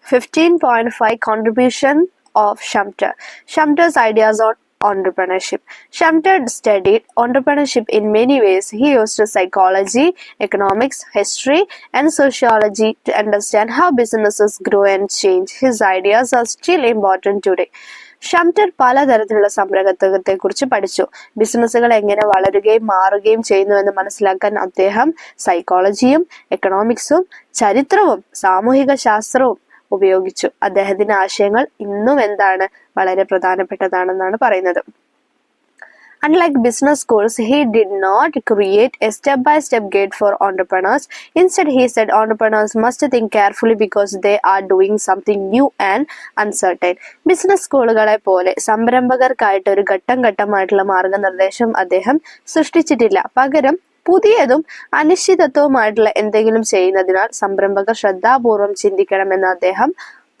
15.5 Contribution of Sumter. Sumter's ideas on entrepreneurship. Sumter studied entrepreneurship in many ways. He used psychology, economics, history, and sociology to understand how businesses grow and change. His ideas are still important today. ഷംറ്റർ പലതരത്തിലുള്ള സംരംഭകത്വത്തെ കുറിച്ച് പഠിച്ചു. ബിസിനസ്സുകൾ എങ്ങനെ വളരുകയും മാറുകയും ചെയ്യുന്നു എന്ന് മനസ്സിലാക്കാൻ അദ്ദേഹം സൈക്കോളജിയും എക്കണോമിക്സും ചരിത്രവും സാമൂഹിക ശാസ്ത്രവും ഉപയോഗിച്ചു. അദ്ദേഹത്തിന്റെ ആശയങ്ങൾ ഇന്നും എന്താണ്, വളരെ പ്രധാനപ്പെട്ടതാണെന്നാണ് പറയുന്നത്. Unlike business schools, he did not create a step-by-step guide for entrepreneurs. Instead, he said entrepreneurs must think carefully because they are doing something new and uncertain. Business സ്കൂളുകളെ പോലെ സംരംഭകർക്കായിട്ട് ഒരു ഘട്ടം ഘട്ടമായിട്ടുള്ള മാർഗനിർദ്ദേശം അദ്ദേഹം സൃഷ്ടിച്ചിട്ടില്ല. പകരം പുതിയതും അനിശ്ചിതത്വവുമായിട്ടുള്ള എന്തെങ്കിലും ചെയ്യുന്നതിനാൽ സംരംഭകർ ശ്രദ്ധാപൂർവം ചിന്തിക്കണമെന്ന് അദ്ദേഹം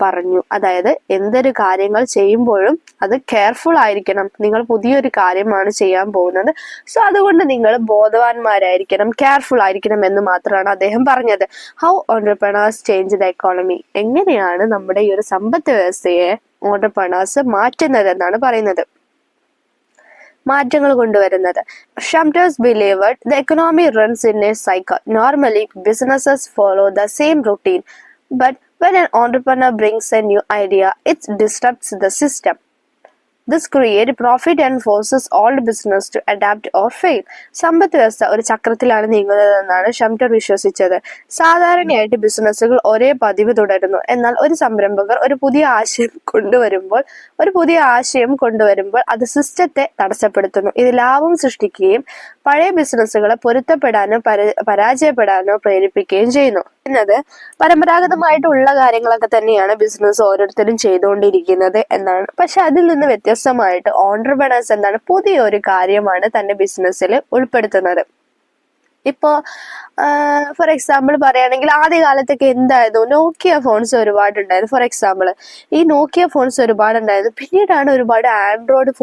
പറഞ്ഞു. അതായത് എന്തൊരു കാര്യങ്ങൾ ചെയ്യുമ്പോഴും അത് കെയർഫുൾ ആയിരിക്കണം. നിങ്ങൾ പുതിയൊരു കാര്യമാണ് ചെയ്യാൻ പോകുന്നത്, സോ അതുകൊണ്ട് നിങ്ങൾ ബോധവാന്മാരായിരിക്കണം, കെയർഫുൾ ആയിരിക്കണം എന്ന് മാത്രമാണ് അദ്ദേഹം പറഞ്ഞത്. How entrepreneurs change the economy, എങ്ങനെയാണ് നമ്മുടെ ഈ ഒരു സമ്പദ് വ്യവസ്ഥയെ ഓൺട്രപ്രണേഴ്സ് മാറ്റുന്നത് എന്നാണ് പറയുന്നത്, മാറ്റങ്ങൾ കൊണ്ടുവരുന്നത്. Sumter's believed the economy runs in a cycle. Normally, businesses follow the same routine, but when an entrepreneur brings a new idea, it disrupts the system. This creates profit and forces all business to adapt or fail. സമ്പദ് വ്യവസ്ഥ ഒരു ചക്രത്തിലാണ് നീങ്ങുന്നതെന്നാണ് ഷംറ്റർ വിശ്വസിച്ചത്. സാധാരണയായിട്ട് ബിസിനസ്സുകൾ ഒരേ പതിവ് തുടരുന്നു. എന്നാൽ ഒരു സംരംഭകർ ഒരു പുതിയ ആശയം കൊണ്ടുവരുമ്പോൾ അത് സിസ്റ്റത്തെ തടസ്സപ്പെടുത്തുന്നു. ഇത് ലാഭം സൃഷ്ടിക്കുകയും പഴയ ബിസിനസ്സുകളെ പൊരുത്തപ്പെടാനോ പരാജയപ്പെടാനോ പ്രേരിപ്പിക്കുകയും ചെയ്യുന്നു. എന്നത് പരമ്പരാഗതമായിട്ടുള്ള കാര്യങ്ങളൊക്കെ തന്നെയാണ് ബിസിനസ് ഓരോരുത്തരും ചെയ്തുകൊണ്ടിരിക്കുന്നത് എന്നാണ്. പക്ഷെ അതിൽ നിന്ന് വ്യത്യസ്തമായിട്ട് ഓൺട്രപ്രണേഴ്സ് എന്താണ്, പുതിയൊരു കാര്യമാണ് തന്റെ ബിസിനസ്സിൽ ഉൾപ്പെടുത്തുന്നത്. ഇപ്പോ ഫോർ എക്സാമ്പിൾ പറയുകയാണെങ്കിൽ ആദ്യകാലത്തൊക്കെ എന്തായിരുന്നു, നോക്കിയ ഫോൺസ് ഒരുപാടുണ്ടായിരുന്നു. ഫോർ എക്സാമ്പിൾ ഈ നോക്കിയ ഫോൺസ് ഒരുപാടുണ്ടായിരുന്നു. പിന്നീടാണ് ഒരുപാട് ആൻഡ്രോയിഡ്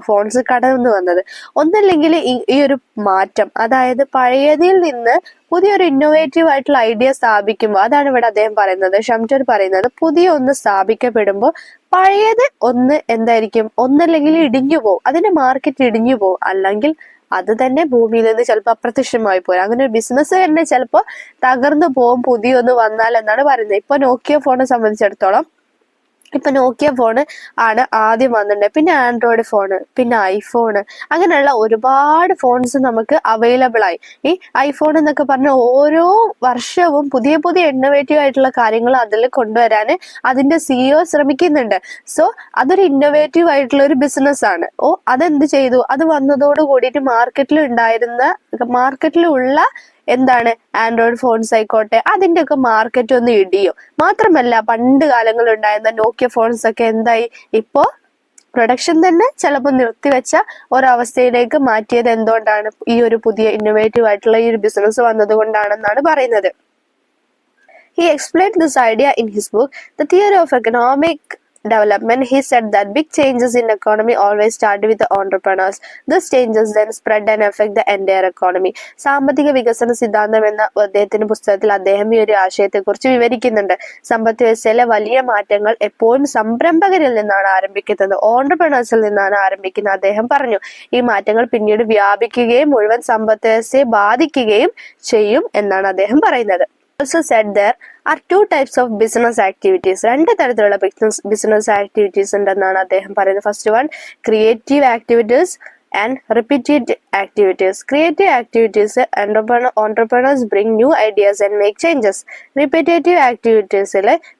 ഫോൺസ് കടന്നു വന്നത്. ഒന്നല്ലെങ്കിൽ ഈ ഒരു മാറ്റം, അതായത് പഴയതിൽ നിന്ന് പുതിയൊരു ഇന്നോവേറ്റീവ് ആയിട്ടുള്ള ഐഡിയ സ്ഥാപിക്കുമ്പോൾ, അതാണ് ഇവിടെ അദ്ദേഹം പറയുന്നത്, ഷംറ്റർ പറയുന്നത്, പുതിയ ഒന്ന് സ്ഥാപിക്കപ്പെടുമ്പോൾ പഴയത് ഒന്ന് എന്തായിരിക്കും, ഒന്നല്ലെങ്കിൽ ഇടിഞ്ഞു പോകും, അതിന്റെ മാർക്കറ്റ് ഇടിഞ്ഞു പോകും, അല്ലെങ്കിൽ അത് തന്നെ ഭൂമിയിൽ നിന്ന് ചിലപ്പോൾ അപ്രത്യക്ഷമായി പോയി. അങ്ങനെ ഒരു ബിസിനസ് തന്നെ ചിലപ്പോൾ തകർന്നു പോകും പുതിയൊന്ന് വന്നാൽ എന്നാണ് പറയുന്നത്. ഇപ്പൊ നോക്കിയ ഫോണിനെ സംബന്ധിച്ചിടത്തോളം, ഇപ്പൊ നോക്കിയ ഫോണ് ആണ് ആദ്യം വന്നിട്ടുണ്ട്, പിന്നെ ആൻഡ്രോയിഡ് ഫോണ്, പിന്നെ ഐഫോണ്, അങ്ങനെയുള്ള ഒരുപാട് ഫോൺസ് നമുക്ക് അവൈലബിൾ ആയി. ഈ ഐഫോൺ എന്നൊക്കെ പറഞ്ഞ ഓരോ വർഷവും പുതിയ പുതിയ ഇന്നോവേറ്റീവ് ആയിട്ടുള്ള കാര്യങ്ങൾ അതിൽ കൊണ്ടുവരാൻ അതിന്റെ സിഇഒ ശ്രമിക്കുന്നുണ്ട്. സോ അതൊരു ഇന്നോവേറ്റീവ് ആയിട്ടുള്ള ഒരു ബിസിനസ് ആണ്. അതെന്ത് ചെയ്തു, അത് വന്നതോട് കൂടിയിട്ട് മാർക്കറ്റിലുള്ള എന്താണ് ആൻഡ്രോയിഡ് ഫോൺസ് ആയിക്കോട്ടെ, അതിന്റെ ഒക്കെ മാർക്കറ്റ് ഒന്ന് ഇടിയും. മാത്രമല്ല പണ്ട് കാലങ്ങളിൽ ഉണ്ടായിരുന്ന നോക്കിയ ഫോൺസ് ഒക്കെ എന്തായി, ഇപ്പോ പ്രൊഡക്ഷൻ തന്നെ ചിലപ്പോൾ നിർത്തിവെച്ച ഒരവസ്ഥയിലേക്ക് മാറ്റിയത് എന്തുകൊണ്ടാണ്, ഈ ഒരു പുതിയ ഇന്നോവേറ്റീവ് ആയിട്ടുള്ള ഈ ഒരു ബിസിനസ് വന്നത് കൊണ്ടാണെന്നാണ് പറയുന്നത്. He explained this idea in his book, The Theory of Economic Development. He said that big changes in economy always start with the entrepreneurs. These changes then spread and affect the entire economy. സാമ്പത്തിക വികസന സിദ്ധാന്തം എന്ന അദ്ദേഹത്തിന്റെ പുസ്തകത്തിൽ അദ്ദേഹം ഈ ഒരു ആശയത്തെ കുറിച്ച് വിവരിക്കുന്നുണ്ട്. സമ്പദ് വ്യവസ്ഥയിലെ വലിയ മാറ്റങ്ങൾ എപ്പോഴും സംരംഭകരിൽ നിന്നാണ് ആരംഭിക്കുന്നത്, ഓൺട്രപ്രണേഴ്സിൽ നിന്നാണ് ആരംഭിക്കുന്നത് അദ്ദേഹം പറഞ്ഞു. ഈ മാറ്റങ്ങൾ പിന്നീട് വ്യാപിക്കുകയും മുഴുവൻ സമ്പദ് വ്യവസ്ഥയെ ബാധിക്കുകയും ചെയ്യും എന്നാണ് അദ്ദേഹം പറയുന്നത്. Also said there are two types of business activities. രണ്ട് തരത്തിലുള്ള ബിസിനസ് ആക്ടിവിറ്റീസ് ഉണ്ടെന്നാണ് അദ്ദേഹം പറയുന്നത്. First one, creative activities and repetitive activities. Creative activities, entrepreneurs bring new ideas and make changes. Repetitive activities,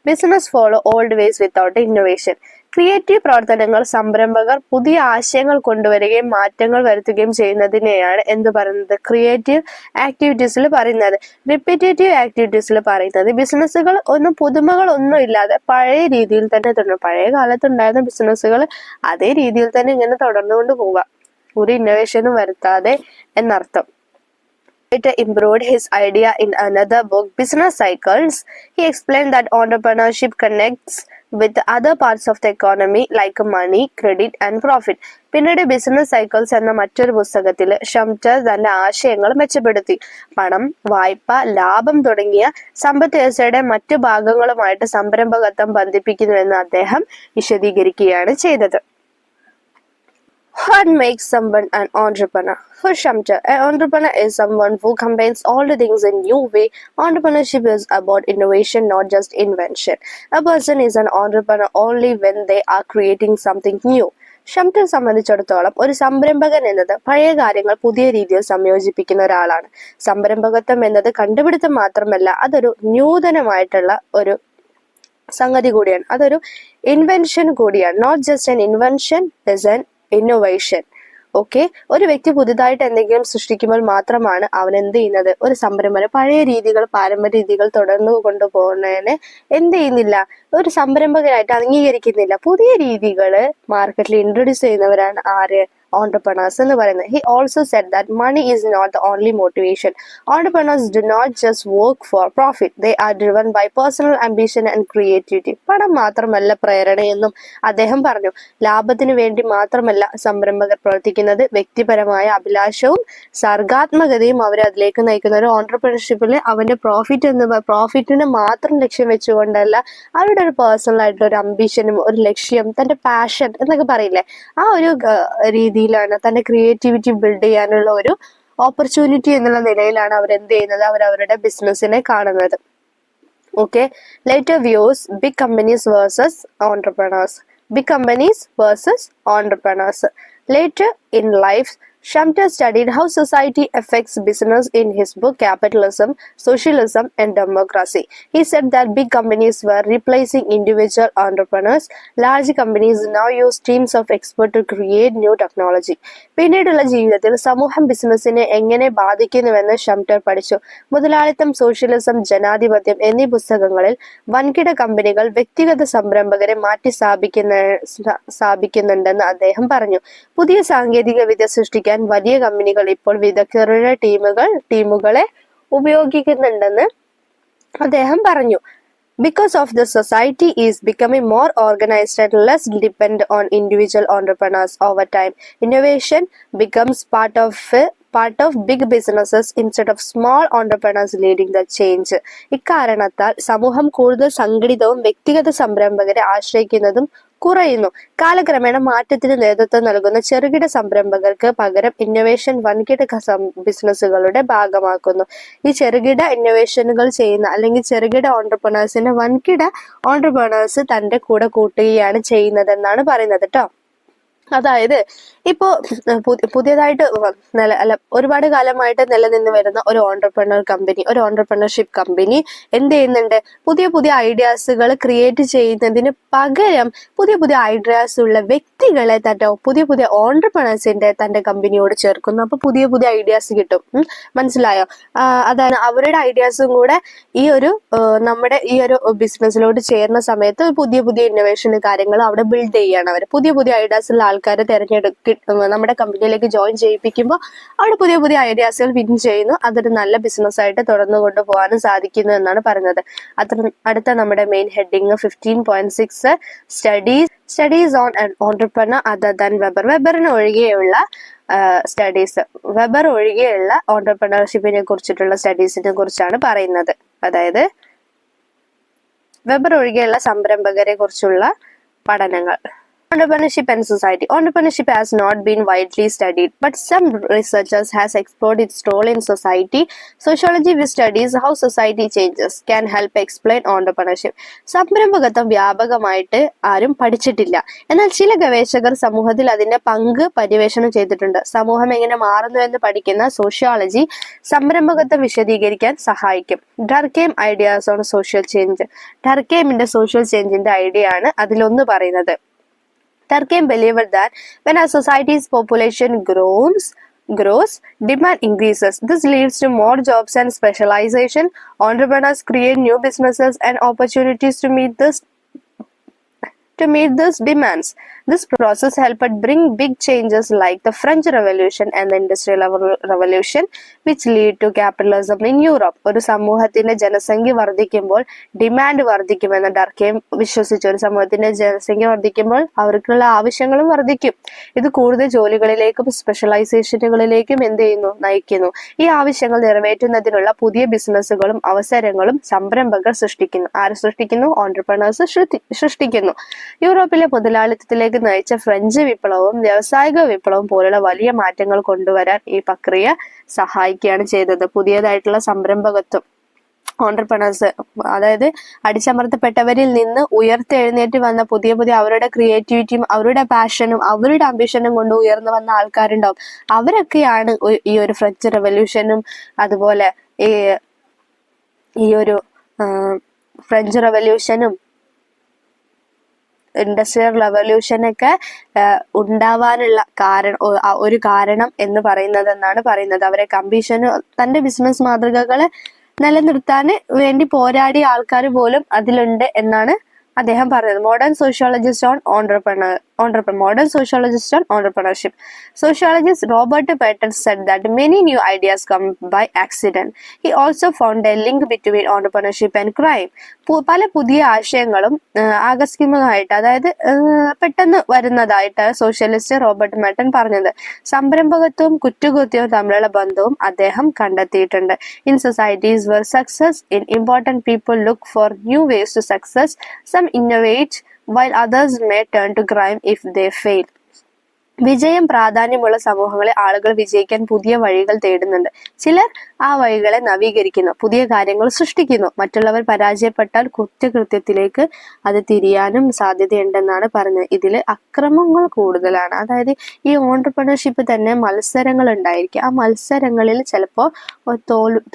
business follow old ways without innovation. Creative പ്രവർത്തനങ്ങൾ സംരംഭകർ പുതിയ ആശയങ്ങൾ കൊണ്ടുവരികയും മാറ്റങ്ങൾ വരുത്തുകയും ചെയ്യുന്നതിനെയാണ് എന്ത് പറയുന്നത്, ക്രിയേറ്റീവ് ആക്ടിവിറ്റീസിൽ പറയുന്നത്. റിപ്പീറ്റേറ്റീവ് ആക്ടിവിറ്റീസിൽ പറയുന്നത് ബിസിനസ്സുകൾ പുതുമകൾ ഒന്നും ഇല്ലാതെ പഴയ രീതിയിൽ തന്നെ തുടരും. പഴയ കാലത്ത് ഉണ്ടായിരുന്ന ബിസിനസ്സുകൾ അതേ രീതിയിൽ തന്നെ ഇങ്ങനെ തുടർന്നുകൊണ്ട് പോവുക, ഒരു ഇന്നോവേഷനും വരുത്താതെ എന്നർത്ഥം. Improved his idea in another book, Business Cycles. He explained that entrepreneurship connects with other parts of the economy like money, credit and profit. പിന്നീട് ബിസിനസ് സൈക്കിൾസ് എന്ന മറ്റൊരു പുസ്തകത്തിൽ ഷംറ്റർ തന്റെ ആശയങ്ങൾ മെച്ചപ്പെടുത്തി. പണം, വായ്പ, ലാഭം തുടങ്ങിയ സമ്പദ് വ്യവസ്ഥയുടെ മറ്റു ഭാഗങ്ങളുമായിട്ട് സംരംഭകത്വം ബന്ധിപ്പിക്കുന്നുവെന്ന് അദ്ദേഹം വിശദീകരിക്കുകയാണ് ചെയ്തത്. What makes someone an entrepreneur? For Shamter, an entrepreneur is someone who combines all the things in a new way. Entrepreneurship is about innovation, not just invention. A person is an entrepreneur only when they are creating something new. ഷംറ്റർ സംബന്ധിച്ചിടത്തോളം ഒരു സംരംഭകൻ എന്നത് പഴയ കാര്യങ്ങൾ പുതിയ രീതിയിൽ സംയോജിപ്പിക്കുന്ന ഒരാളാണ്. സംരംഭകത്വം എന്നത് കണ്ടുപിടുത്തം മാത്രമല്ല, അതൊരു നൂതനമായിട്ടുള്ള ഒരു സംഗതി കൂടിയാണ്, അതൊരു ഇൻവെൻഷൻ കൂടിയാണ്. Not just an invention, is an innovation. Okay, ഒരു വ്യക്തി പുതുതായിട്ട് എന്തെങ്കിലും സൃഷ്ടിക്കുമ്പോൾ മാത്രമാണ് അവൻ എന്ത് ചെയ്യുന്നത്, ഒരു സംരംഭം. പഴയ രീതികൾ, പാരമ്പര്യ രീതികൾ തുടർന്നു കൊണ്ടുപോകുന്നതിനെ എന്ത് ചെയ്യുന്നില്ല, ഒരു സംരംഭകനായിട്ട് അംഗീകരിക്കുന്നില്ല. പുതിയ രീതികൾ മാർക്കറ്റിൽ ഇൻട്രൊഡ്യൂസ് ചെയ്യുന്നവരാണ് ആര്, entrepreneurs എന്ന് പറയുന്നത്. He also said that money is not the only motivation. Entrepreneurs do not just work for profit. They are driven by personal ambition and creativity. പണം മാത്രമല്ല പ്രേരണയെന്നും അദ്ദേഹം പറഞ്ഞു. ലാഭത്തിന് വേണ്ടി മാത്രമല്ല സംരംഭകർ പ്രവർത്തിക്കുന്നത്. വ്യക്തിപരമായ അഭിലാഷവും സർഗാത്മകതയും അവരെ അതിലേക്ക് നയിക്കുന്ന. ഒരു ഓൺടർപ്രണർഷിപ്പിൽ അവന്റെ പ്രോഫിറ്റിന് മാത്രം ലക്ഷ്യം വെച്ചുകൊണ്ടല്ല, അവരുടെ ഒരു പേഴ്സണൽ ആയിട്ടുള്ള ഒരു അംബിഷനും ഒരു ലക്ഷ്യം, തന്റെ പാഷൻ എന്നൊക്കെ പറയില്ലേ, ആ ഒരു രീതിയിലാണ് തന്റെ ക്രിയേറ്റിവിറ്റി ബിൽഡ് ചെയ്യാനുള്ള ഒരു ഓപ്പർച്യൂണിറ്റി എന്നുള്ള നിലയിലാണ് അവർ എന്ത് ചെയ്യുന്നത്, അവരവരുടെ ബിസിനസ്സിനെ കാണുന്നത്. Okay, later views big companies versus entrepreneurs. Big companies versus entrepreneurs. Later in life, Shamtar studied how society affects business in his book Capitalism, Socialism and Democracy. He said that big companies were replacing individual entrepreneurs. Large companies now use teams of experts to create new technology. പിന്നീടുള്ള ജീവിതത്തിൽ സമൂഹം ബിസിനസിനെ എങ്ങനെ ബാധിക്കുന്നുവെന്ന് ഷംറ്റർ പഠിച്ചു. മുതലാളിത്തം, socialism, ജനാധിപത്യം എന്നീ പുസ്തകങ്ങളിൽ വൻകിട കമ്പനികൾ വ്യക്തിഗത സംരംഭകരെ മാറ്റി സ്ഥാപിക്കുന്നുണ്ടെന്ന് അദ്ദേഹം പറഞ്ഞു. പുതിയ സാങ്കേതിക വിദ്യ സൃഷ്ടിക്കാൻ വലിയ കമ്പനികൾ ഇപ്പോൾ വിദഗ്ധരുടെ ടീമുകളെ ഉപയോഗിക്കുന്നുണ്ടെന്ന് അദ്ദേഹം പറഞ്ഞു. Because of the society is becoming more organized and less dependent on individual entrepreneurs over time, innovation becomes part of big businesses instead of small entrepreneurs leading the change. ഇക്കാരണത്താൽ സമൂഹം കൂടുതൽ സംഘടിതവും വ്യക്തിഗത സംരംഭകരെ ആശ്രയിക്കുന്നതും കുറയുന്നു. കാലക്രമേണ മാറ്റത്തിന് നേതൃത്വം നൽകുന്ന ചെറുകിട സംരംഭകർക്ക് പകരം ഇന്നോവേഷൻ വൻകിട ബിസിനസ്സുകളുടെ ഭാഗമാക്കുന്നു. ഈ ചെറുകിട ഇന്നോവേഷനുകൾ ചെയ്യുന്ന അല്ലെങ്കിൽ ചെറുകിട ഓൺടർപ്രണേഴ്സിനെ വൻകിട ഓൺടർപ്രണേഴ്സ് തന്റെ കൂടെ കൂട്ടുകയാണ് ചെയ്യുന്നതെന്നാണ് പറയുന്നത് കേട്ടോ. അതായത് ഇപ്പോ പുതിയതായിട്ട് ഒരുപാട് കാലമായിട്ട് നിലനിന്ന് വരുന്ന ഒരു ഓൺടർപ്രണർ കമ്പനി, ഒരു ഓൺടർപ്രണർഷിപ്പ് കമ്പനി എന്ത് ചെയ്യുന്നുണ്ട്, പുതിയ പുതിയ ഐഡിയാസുകൾ ക്രിയേറ്റ് ചെയ്യുന്നതിന് പകരം പുതിയ പുതിയ ഐഡിയാസ് ഉള്ള വ്യക്തികളെ പുതിയ പുതിയ ഓൺടർപ്രണേഴ്സിന്റെ തന്റെ കമ്പനിയോട് ചേർക്കുന്നു. അപ്പൊ പുതിയ പുതിയ ഐഡിയാസ് കിട്ടും. മനസ്സിലായോ? അതാണ് അവരുടെ ഐഡിയാസും കൂടെ നമ്മുടെ ഈ ഒരു ബിസിനസ്സിലോട്ട് ചേർന്ന സമയത്ത് പുതിയ പുതിയ ഇന്നോവേഷൻ കാര്യങ്ങൾ അവിടെ ബിൽഡ് ചെയ്യാണ്. അവർ പുതിയ പുതിയ ഐഡിയാസ് ഉള്ള ആൾക്കാരെ നമ്മുടെ കമ്പനിയിലേക്ക് ജോയിൻ ചെയ്യിപ്പിക്കുമ്പോൾ അവിടെ പുതിയ പുതിയ ഐഡിയാസുകൾ വിൻ ചെയ്യുന്നു. അതൊരു നല്ല ബിസിനസ് ആയിട്ട് തുടർന്നു കൊണ്ടുപോകാനും സാധിക്കുന്നു എന്നാണ് പറയുന്നത്. അടുത്ത നമ്മുടെ main heading 15.6 studies on an entrepreneur other than Weber. വെബറിന് ഒഴികെയുള്ള വെബർ ഒഴികെയുള്ള ഓൺടർപ്രണർഷിപ്പിനെ കുറിച്ചിട്ടുള്ള സ്റ്റഡീസിനെ കുറിച്ചാണ് പറയുന്നത്. അതായത് വെബർ ഒഴികെയുള്ള സംരംഭകരെ കുറിച്ചുള്ള പഠനങ്ങൾ. Entrepreneurship and society. Entrepreneurship has not been widely studied, but some researchers has explored its role in society. Sociology, which studies how society changes, can help explain entrepreneurship. സംരംഭകത്വം വ്യാപകമായിട്ട് ആരും പഠിച്ചിട്ടില്ല, എന്നാൽ ചില ഗവേഷകർ സമൂഹത്തിൽ അതിന്റെ പങ്ക് പര്യവേഷണം ചെയ്തിട്ടുണ്ട്. സമൂഹം എങ്ങനെ മാറുന്നു എന്ന് പഠിക്കുന്ന സോഷ്യോളജി സംരംഭകത്വം വിശദീകരിക്കാൻ സഹായിക്കും. Durkheim ideas on social change. ഡർക്കെയിമിന്റെ സോഷ്യൽ ചേഞ്ചിന്റെ ഐഡിയ ആണ് അതിലൊന്ന് പറയുന്നത്. Durkheim believed that when a society's population grows, demand increases. This leads to more jobs and specialization. Entrepreneurs create new businesses and opportunities to meet these demands. This process helped bring big changes like the French Revolution and the Industrial Revolution, which lead to capitalism in Europe. ഒരു സമൂഹത്തിന്റെ ജനസംഖ്യ വർദ്ധിക്കുമ്പോൾ demand വർദ്ധിക്കുമെന്ന് ഡർക്കെയിം വിശ്വസിച്ചു. ഒരു സമൂഹത്തിന്റെ ജനസംഖ്യ വർദ്ധിക്കുമ്പോൾ അവർക്കുള്ള ആവശ്യങ്ങളും വർദ്ധിക്കും. ഇത് കൂടുതൽ ജോലികളിലേക്കും സ്പെഷ്യലൈസേഷനുകളിലേക്കും നയിക്കുന്നു. ഈ ആവശ്യങ്ങൾ നിറവേറ്റുന്നതിനുള്ള പുതിയ ബിസിനസ്സുകളും അവസരങ്ങളും സംരംഭകർ സൃഷ്ടിക്കുന്നു. ആര് സൃഷ്ടിക്കുന്നു? ഓൺടർപ്രണേഴ്സ് സൃഷ്ടിക്കുന്നു. യൂറോപ്പിലെ മുതലാളിത്തത്തിലേക്ക് നയിച്ച ഫ്രഞ്ച് വിപ്ലവവും വ്യാവസായിക വിപ്ലവവും പോലുള്ള വലിയ മാറ്റങ്ങൾ കൊണ്ടുവരാൻ ഈ പ്രക്രിയ സഹായിക്കുകയാണ് ചെയ്തത്. പുതിയതായിട്ടുള്ള സംരംഭകത്വം ഓൺടർപ്രണേഴ്സ്, അതായത് അടിച്ചമർത്തപ്പെട്ടവരിൽ നിന്ന് ഉയർത്തെഴുന്നേറ്റ് വന്ന പുതിയ പുതിയ അവരുടെ ക്രിയേറ്റിവിറ്റിയും അവരുടെ പാഷനും അവരുടെ അംബിഷനും കൊണ്ട് ഉയർന്നു വന്ന ആൾക്കാരുണ്ടാവും. അവരൊക്കെയാണ് ഈ ഒരു ഫ്രഞ്ച് റെവല്യൂഷനും അതുപോലെ ഈ ഒരു ഫ്രഞ്ച് റെവല്യൂഷനും ഇൻഡസ്ട്രിയൽ റവല്യൂഷനൊക്കെ ഉണ്ടാവാനുള്ള ഒരു കാരണം എന്ന് പറയുന്നത് എന്നാണ് പറയുന്നത്. അവരെ കമ്പീഷന് തന്റെ ബിസിനസ് മാതൃകകളെ നിലനിർത്താൻ വേണ്ടി പോരാടിയ ആൾക്കാർ പോലും അതിലുണ്ട് എന്നാണ് അദ്ദേഹം പറഞ്ഞത്. Modern sociologist on entrepreneurship. Sociologist Robert Paton said that many new ideas come by accident. He also found a link between entrepreneurship and crime. പല പുതിയ ആശയങ്ങളും ആകസ്മികമായിട്ട്, അതായത് പെട്ടെന്ന് വരുന്നതായിട്ട് സോഷ്യലിസ്റ്റ് റോബർട്ട് മെട്ടൺ പറഞ്ഞത്. സംരംഭകത്വവും കുറ്റകൃത്യവും തമ്മിലുള്ള ബന്ധവും അദ്ദേഹം കണ്ടെത്തിയിട്ടുണ്ട്. In societies where success in important people look for new ways to success, some innovate while others may turn to crime if they fail. വിജയം പ്രാധാന്യമുള്ള സമൂഹങ്ങളിൽ ആളുകൾ വിജയിക്കാൻ പുതിയ വഴികൾ തേടുന്നുണ്ട്. ചിലർ ആ വഴികളെ നവീകരിക്കുന്നു, പുതിയ കാര്യങ്ങൾ സൃഷ്ടിക്കുന്നു. മറ്റുള്ളവർ പരാജയപ്പെട്ടാൽ കുറ്റകൃത്യത്തിലേക്ക് അത് തിരിയാനും സാധ്യതയുണ്ടെന്നാണ് പറഞ്ഞത്. ഇതിൽ അക്രമങ്ങൾ കൂടുതലാണ്. അതായത് ഈ ഓൺട്രപ്രണർഷിപ്പ് തന്നെ മത്സരങ്ങൾ ഉണ്ടായിരിക്കും. ആ മത്സരങ്ങളിൽ ചിലപ്പോൾ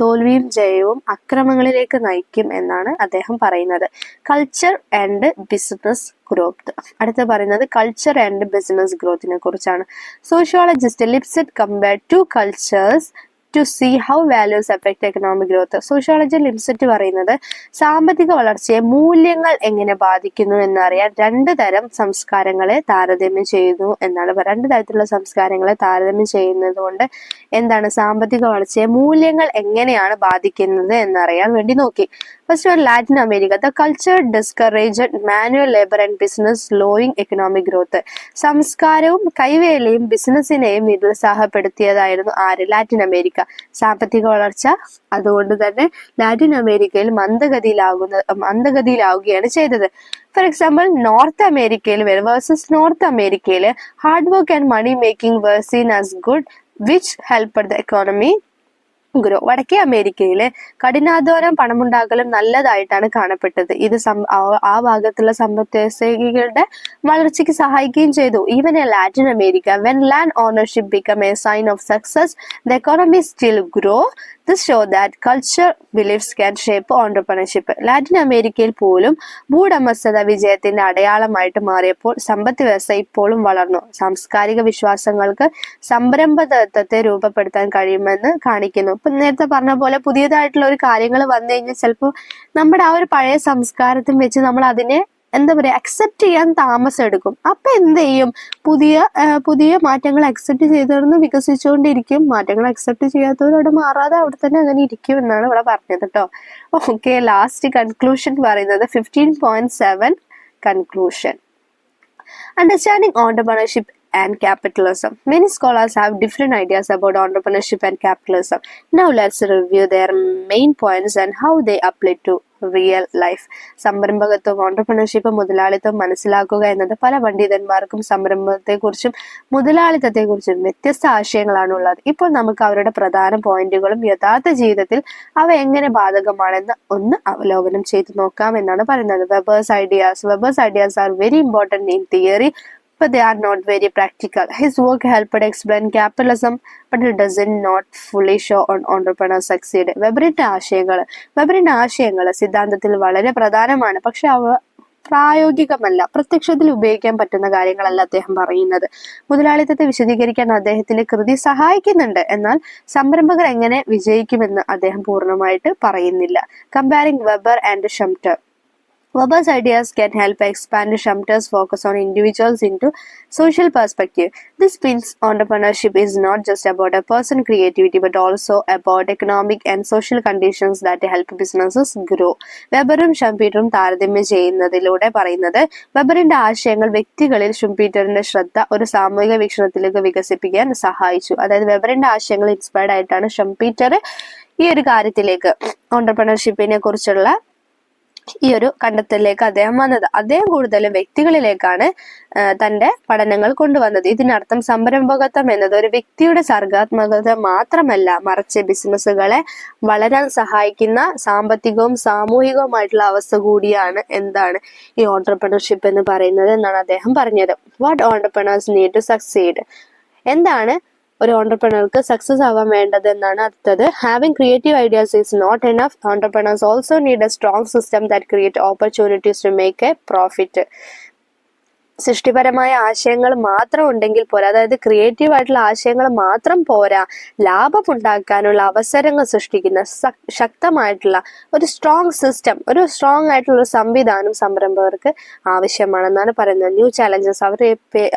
തോൽവിയും ജയവും അക്രമങ്ങളിലേക്ക് നയിക്കും എന്നാണ് അദ്ദേഹം പറയുന്നത്. Culture and business growth. അടുത്ത് പറയുന്നത് കൾച്ചർ ആൻഡ് ബിസിനസ് ഗ്രോത്തിനെ കുറിച്ചാണ്. Sociologist Lipset compared to cultures to see how values effect economic growth. Sociology Lipset പറയുന്നത് സാമ്പത്തിക വളർച്ചയെ മൂല്യങ്ങൾ എങ്ങനെ ബാധിക്കുന്നു എന്നറിയാൻ രണ്ട് തരം സംസ്കാരങ്ങളെ താരതമ്യം ചെയ്യുന്നു എന്നാണ്. രണ്ട് തരത്തിലുള്ള സംസ്കാരങ്ങളെ താരതമ്യം ചെയ്യുന്നത് കൊണ്ട് എന്താണ് സാമ്പത്തിക വളർച്ചയെ മൂല്യങ്ങൾ എങ്ങനെയാണ് ബാധിക്കുന്നത് എന്നറിയാൻ വേണ്ടി നോക്കി. First one, Latin America. The culture discouraged manual labour and business, slowing economic growth. സംസ്കാരവും കൈവേലയും ബിസിനസിനെയും നിരുത്സാഹപ്പെടുത്തിയതായിരുന്നു ആര്? Latin America. സാമ്പത്തിക വളർച്ച അതുകൊണ്ട് തന്നെ ലാറ്റിൻ അമേരിക്കയിൽ മന്ദഗതിയിലാവുകയാണ് ചെയ്തത്. ഫോർ എക്സാമ്പിൾ, നോർത്ത് അമേരിക്കയിൽ hard work and money making were seen as good, which helped the economy grow. വടക്കേ അമേരിക്കയിലെ കഠിനാധ്വാനം പണമുണ്ടാക്കലും നല്ലതായിട്ടാണ് കാണപ്പെട്ടത്. ഇത് ആ ഭാഗത്തുള്ള സമ്പദ് വ്യവസ്ഥകളുടെ വളർച്ചയ്ക്ക് സഹായിക്കുകയും ചെയ്തു. Even a Latin America, when land ownership become a sign of success, the economy still grow. This show that culture beliefs can shape entrepreneurship. Latin അമേരിക്കയിൽ പോലും ഭൂവുടമസ്ഥത വിജയത്തിന്റെ അടയാളമായിട്ട് മാറിയപ്പോൾ സമ്പദ് വ്യവസ്ഥ ഇപ്പോഴും വളർന്നു. സാംസ്കാരിക വിശ്വാസങ്ങൾക്ക് സംരംഭകത്വത്തെ രൂപപ്പെടുത്താൻ കഴിയുമെന്ന് കാണിക്കുന്നു. ഇപ്പൊ നേരത്തെ പറഞ്ഞ പോലെ പുതിയതായിട്ടുള്ള ഒരു കാര്യങ്ങൾ വന്നു കഴിഞ്ഞാൽ ചിലപ്പോൾ നമ്മുടെ ആ ഒരു പഴയ സംസ്കാരത്തിൽ വെച്ച് നമ്മൾ അതിനെ അക്സെപ്റ്റ് ചെയ്യാൻ താമസം എടുക്കും. അപ്പൊ എന്ത് ചെയ്യും? പുതിയ മാറ്റങ്ങൾ അക്സെപ്റ്റ് ചെയ്തവരൊന്ന് വികസിച്ചുകൊണ്ടിരിക്കും. മാറ്റങ്ങൾ അക്സെപ്റ്റ് ചെയ്യാത്തവരോട് മാറാതെ അവിടെ തന്നെ അങ്ങനെ ഇരിക്കും എന്നാണ് ഇവിടെ പറഞ്ഞത് കേട്ടോ. ഓക്കെ, ലാസ്റ്റ് കൺക്ലൂഷൻ പറയുന്നത് 15.7 conclusion. Understanding entrepreneurship and capitalism. Many scholars have different ideas about entrepreneurship and capitalism. Now let's review their main points and how they apply to real life. സംരംഭകത്വം, ഓൺട്രപ്രണർഷിപ്പ്, മുതലാളിത്തം മനസ്സിലാക്കുക എന്നത് പല പണ്ഡിതന്മാർക്കും സംരംഭത്തെക്കുറിച്ചും മുതലാളിത്തത്തെക്കുറിച്ചും വ്യത്യസ്ത ആശയങ്ങളാണ് ഉള്ളത്. ഇപ്പോൾ നമുക്ക് അവരുടെ പ്രധാന പോയിന്റുകളും യഥാർത്ഥ ജീവിതത്തിൽ അവ എങ്ങനെ ബാധകമാണെന്ന് ഒന്ന് അവലോകനം ചെയ്തു നോക്കാം എന്നാണ് പറയുന്നത്. Weber's ideas are very important in theory, but they are not very practical. His work helped explain capitalism, but it doesn't not fully show on entrepreneurs succeed. വെബറിന്റെ ആശയങ്ങൾ സിദ്ധാന്തത്തിൽ വളരെ പ്രധാനമാണ്, പക്ഷെ അവ പ്രായോഗികമല്ല, പ്രത്യക്ഷത്തിൽ ഉപയോഗിക്കാൻ പറ്റുന്ന കാര്യങ്ങളല്ല അദ്ദേഹം പറയുന്നത്. മുതലാളിത്തത്തെ വിശദീകരിക്കാൻ അദ്ദേഹത്തിന്റെ കൃതി സഹായിക്കുന്നുണ്ട്, എന്നാൽ സംരംഭകർ എങ്ങനെ വിജയിക്കുമെന്ന് അദ്ദേഹം പൂർണ്ണമായിട്ട് പറയുന്നില്ല. Comparing Weber and Schumpeter. Weber's ideas can help expand Shumter's focus on individuals into social perspective. This means entrepreneurship is not just about a person's creativity but also about economic and social conditions that help businesses grow. വെബറും ഷംപീറ്ററും താരതമ്യം ചെയ്യുന്നതിലൂടെ പറയുന്നത് വെബറിന്റെ ആശയങ്ങൾ വ്യക്തികളിൽ ഷംപീറ്ററിന്റെ ശ്രദ്ധ ഒരു സാമൂഹിക വീക്ഷണത്തിലേക്ക് വികസിപ്പിക്കാൻ സഹായിച്ചു. അതായത് വെബറിന്റെ ആശയങ്ങൾ ഇൻസ്പയർഡ് ആയിട്ടാണ് ഷംപീറ്റർ ഈ ഒരു കാര്യത്തിലേക്ക്, ഓൺട്രപ്രണർഷിപ്പിനെ കുറിച്ചുള്ള ഈ ഒരു കണ്ടെത്തലിലേക്ക് അദ്ദേഹം വന്നത്. അദ്ദേഹം കൂടുതലും വ്യക്തികളിലേക്കാണ് തന്റെ പഠനങ്ങൾ കൊണ്ടുവന്നത്. ഇതിനർത്ഥം സംരംഭകത്വം എന്നത് ഒരു വ്യക്തിയുടെ സർഗാത്മകത മാത്രമല്ല, മറിച്ച് ബിസിനസ്സുകളെ വളരാൻ സഹായിക്കുന്ന സാമ്പത്തികവും സാമൂഹികവുമായിട്ടുള്ള അവസ്ഥ കൂടിയാണ് ഈ ഓൺട്രപ്രണർഷിപ്പ് എന്ന് പറയുന്നത് എന്നാണ് അദ്ദേഹം പറഞ്ഞത്. What entrepreneurs need to succeed. എന്താണ് ഒരു ഓൺട്രപ്രണർക്ക് സക്സസ് ആവാൻ വേണ്ടത് എന്നാണ് അടുത്തത്. Having creative ideas is not enough. Entrepreneurs also need a strong system that create opportunities to make a profit. സൃഷ്ടിപരമായ ആശയങ്ങൾ മാത്രം ഉണ്ടെങ്കിൽ പോരാ, അതായത് ക്രിയേറ്റീവ് ആയിട്ടുള്ള ആശയങ്ങൾ മാത്രം പോരാ, ലാഭമുണ്ടാക്കാനുള്ള അവസരങ്ങൾ സൃഷ്ടിക്കുന്ന ശക്തമായിട്ടുള്ള ഒരു സ്ട്രോങ് സിസ്റ്റം, ഒരു സ്ട്രോങ് ആയിട്ടുള്ള ഒരു സംവിധാനം സംരംഭകർക്ക് ആവശ്യമാണെന്നാണ് പറയുന്നത്. ന്യൂ ചാലഞ്ചസ്,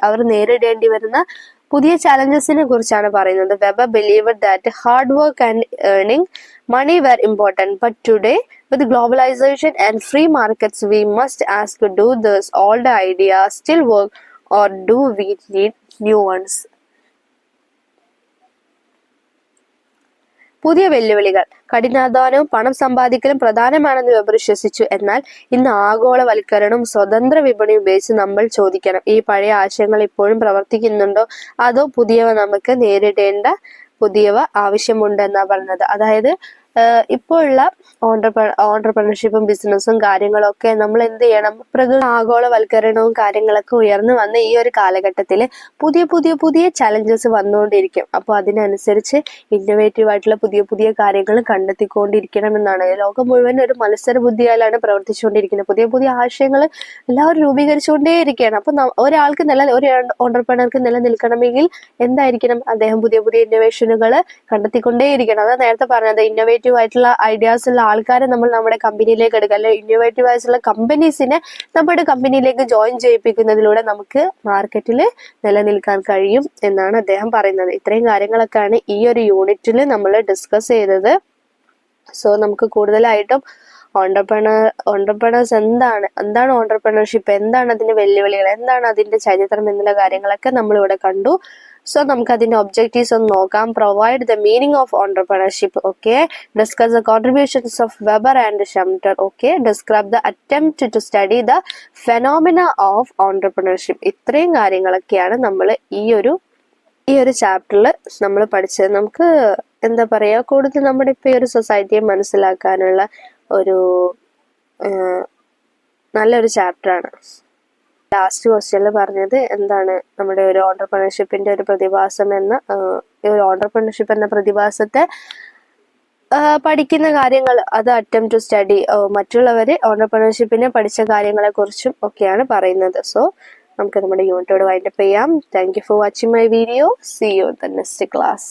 അവർ നേരിടേണ്ടി വരുന്ന പുതിയ ചാലഞ്ചസിനെ കുറിച്ചാണ് പറയുന്നത്. Weber believed that hard work and earning money were important, but today with globalization and free markets we must ask, do those old ideas still work or do we need new ones? പുതിയ വെല്ലുവിളികൾ. കഠിനാധ്വാനവും പണം സമ്പാദിക്കലും പ്രധാനമാണെന്ന് weber വിശ്വസിച്ചു. എന്നാൽ ഇന്ന് ആഗോളവൽക്കരണവും സ്വതന്ത്ര വിപണിയും ഉപയോഗിച്ച് നമ്മൾ ചോദിക്കണം, ഈ പഴയ ആശയങ്ങൾ ഇപ്പോഴും പ്രവർത്തിക്കുന്നുണ്ടോ, അതോ പുതിയവ നമുക്ക് നേരിടേണ്ട പുതിയവ ആവശ്യമുണ്ടെന്നാ പറഞ്ഞത്. അതായത് ഇപ്പോഴുള്ള ഓണ്ടർപ്രണർഷിപ്പും ബിസിനസ്സും കാര്യങ്ങളൊക്കെ നമ്മൾ എന്ത് ചെയ്യണം, ആഗോളവൽക്കരണവും കാര്യങ്ങളൊക്കെ ഉയർന്നു വന്ന ഈ ഒരു കാലഘട്ടത്തിൽ പുതിയ പുതിയ പുതിയ ചലഞ്ചസ് വന്നുകൊണ്ടിരിക്കും. അപ്പോൾ അതിനനുസരിച്ച് ഇന്നോവേറ്റീവ് ആയിട്ടുള്ള പുതിയ പുതിയ കാര്യങ്ങൾ കണ്ടെത്തിക്കൊണ്ടിരിക്കണം എന്നാണ്. ലോകം മുഴുവൻ ഒരു മത്സര ബുദ്ധിയാലാണ് പ്രവർത്തിച്ചുകൊണ്ടിരിക്കുന്നത്. പുതിയ പുതിയ ആശയങ്ങൾ എല്ലാവരും രൂപീകരിച്ചുകൊണ്ടേയിരിക്കുകയാണ്. അപ്പൊ ഒരാൾക്ക് ഒരു ഓണ്ടർപ്രണർക്ക് നിലനിൽക്കണമെങ്കിൽ എന്തായിരിക്കണം, അദ്ദേഹം പുതിയ പുതിയ ഇന്നോവേഷനുകൾ കണ്ടെത്തിക്കൊണ്ടേയിരിക്കണം. അതാ നേരത്തെ പറഞ്ഞത്, ഇന്നോവേറ്റീവ് ആയിട്ടുള്ള ഐഡിയാസ് ഉള്ള ആൾക്കാരെ നമ്മൾ നമ്മുടെ കമ്പനിയിലേക്ക് എടുക്കുക, അല്ലെങ്കിൽ ഇന്നോവേറ്റീവ് ആയിട്ടുള്ള കമ്പനീസിനെ നമ്മുടെ കമ്പനിയിലേക്ക് ജോയിൻ ചെയ്യിപ്പിക്കുന്നതിലൂടെ നമുക്ക് മാർക്കറ്റിൽ നിലനിൽക്കാൻ കഴിയും എന്നാണ് അദ്ദേഹം പറയുന്നത്. ഇത്രയും കാര്യങ്ങളൊക്കെയാണ് ഈ ഒരു യൂണിറ്റിൽ നമ്മൾ ഡിസ്കസ് ചെയ്തത്. സോ നമുക്ക് കൂടുതലായിട്ടും ഓണ്ടർപ്രണേഴ്സ് എന്താണ് ഓണ്ടർപ്രണർഷിപ്പ്, എന്താണ് അതിന്റെ വെല്ലുവിളികൾ, എന്താണ് അതിന്റെ ചരിത്രം എന്നുള്ള കാര്യങ്ങളൊക്കെ നമ്മളിവിടെ കണ്ടു. സോ നമുക്ക് അതിന്റെ ഒബ്ജക്റ്റീവ്സ് ഒന്ന് നോക്കാം. Provide the meaning of entrepreneurship, okay. Discuss the contributions of Weber and Schumpeter, okay. Describe the attempt to study the phenomena of entrepreneurship. ഇത്രയും കാര്യങ്ങളൊക്കെയാണ് നമ്മൾ ഈ ഒരു ചാപ്റ്ററിൽ നമ്മൾ പഠിച്ചത്. നമുക്ക് എന്താ പറയാ, കൂടുതൽ നമ്മുടെ ഇപ്പൊ ഈ ഒരു സൊസൈറ്റിയെ മനസ്സിലാക്കാനുള്ള ഒരു നല്ലൊരു ചാപ്റ്ററാണ്. ലാസ്റ്റ് ക്വസ്റ്റ്യനിൽ പറഞ്ഞത് എന്താണ്, നമ്മുടെ ഒരു ഓണ്ടർപ്രണർഷിപ്പിന്റെ ഒരു പ്രതിഭാസം എന്ന ഒരു ഓണ്ടർപ്രണർഷിപ്പ് എന്ന പ്രതിഭാസത്തെ പഠിക്കുന്ന കാര്യങ്ങൾ, അത് അറ്റംപ്റ്റ് ടു സ്റ്റഡി, മറ്റുള്ളവര് ഓണ്ടർപ്രണർഷിപ്പിനെ പഠിച്ച കാര്യങ്ങളെ കുറിച്ചും ഒക്കെയാണ് പറയുന്നത്. സോ നമുക്ക് നമ്മുടെ യൂണിറ്റോട് വൈൻഡപ്പ് ചെയ്യാം. Thank you for watching my video. See you in the next class.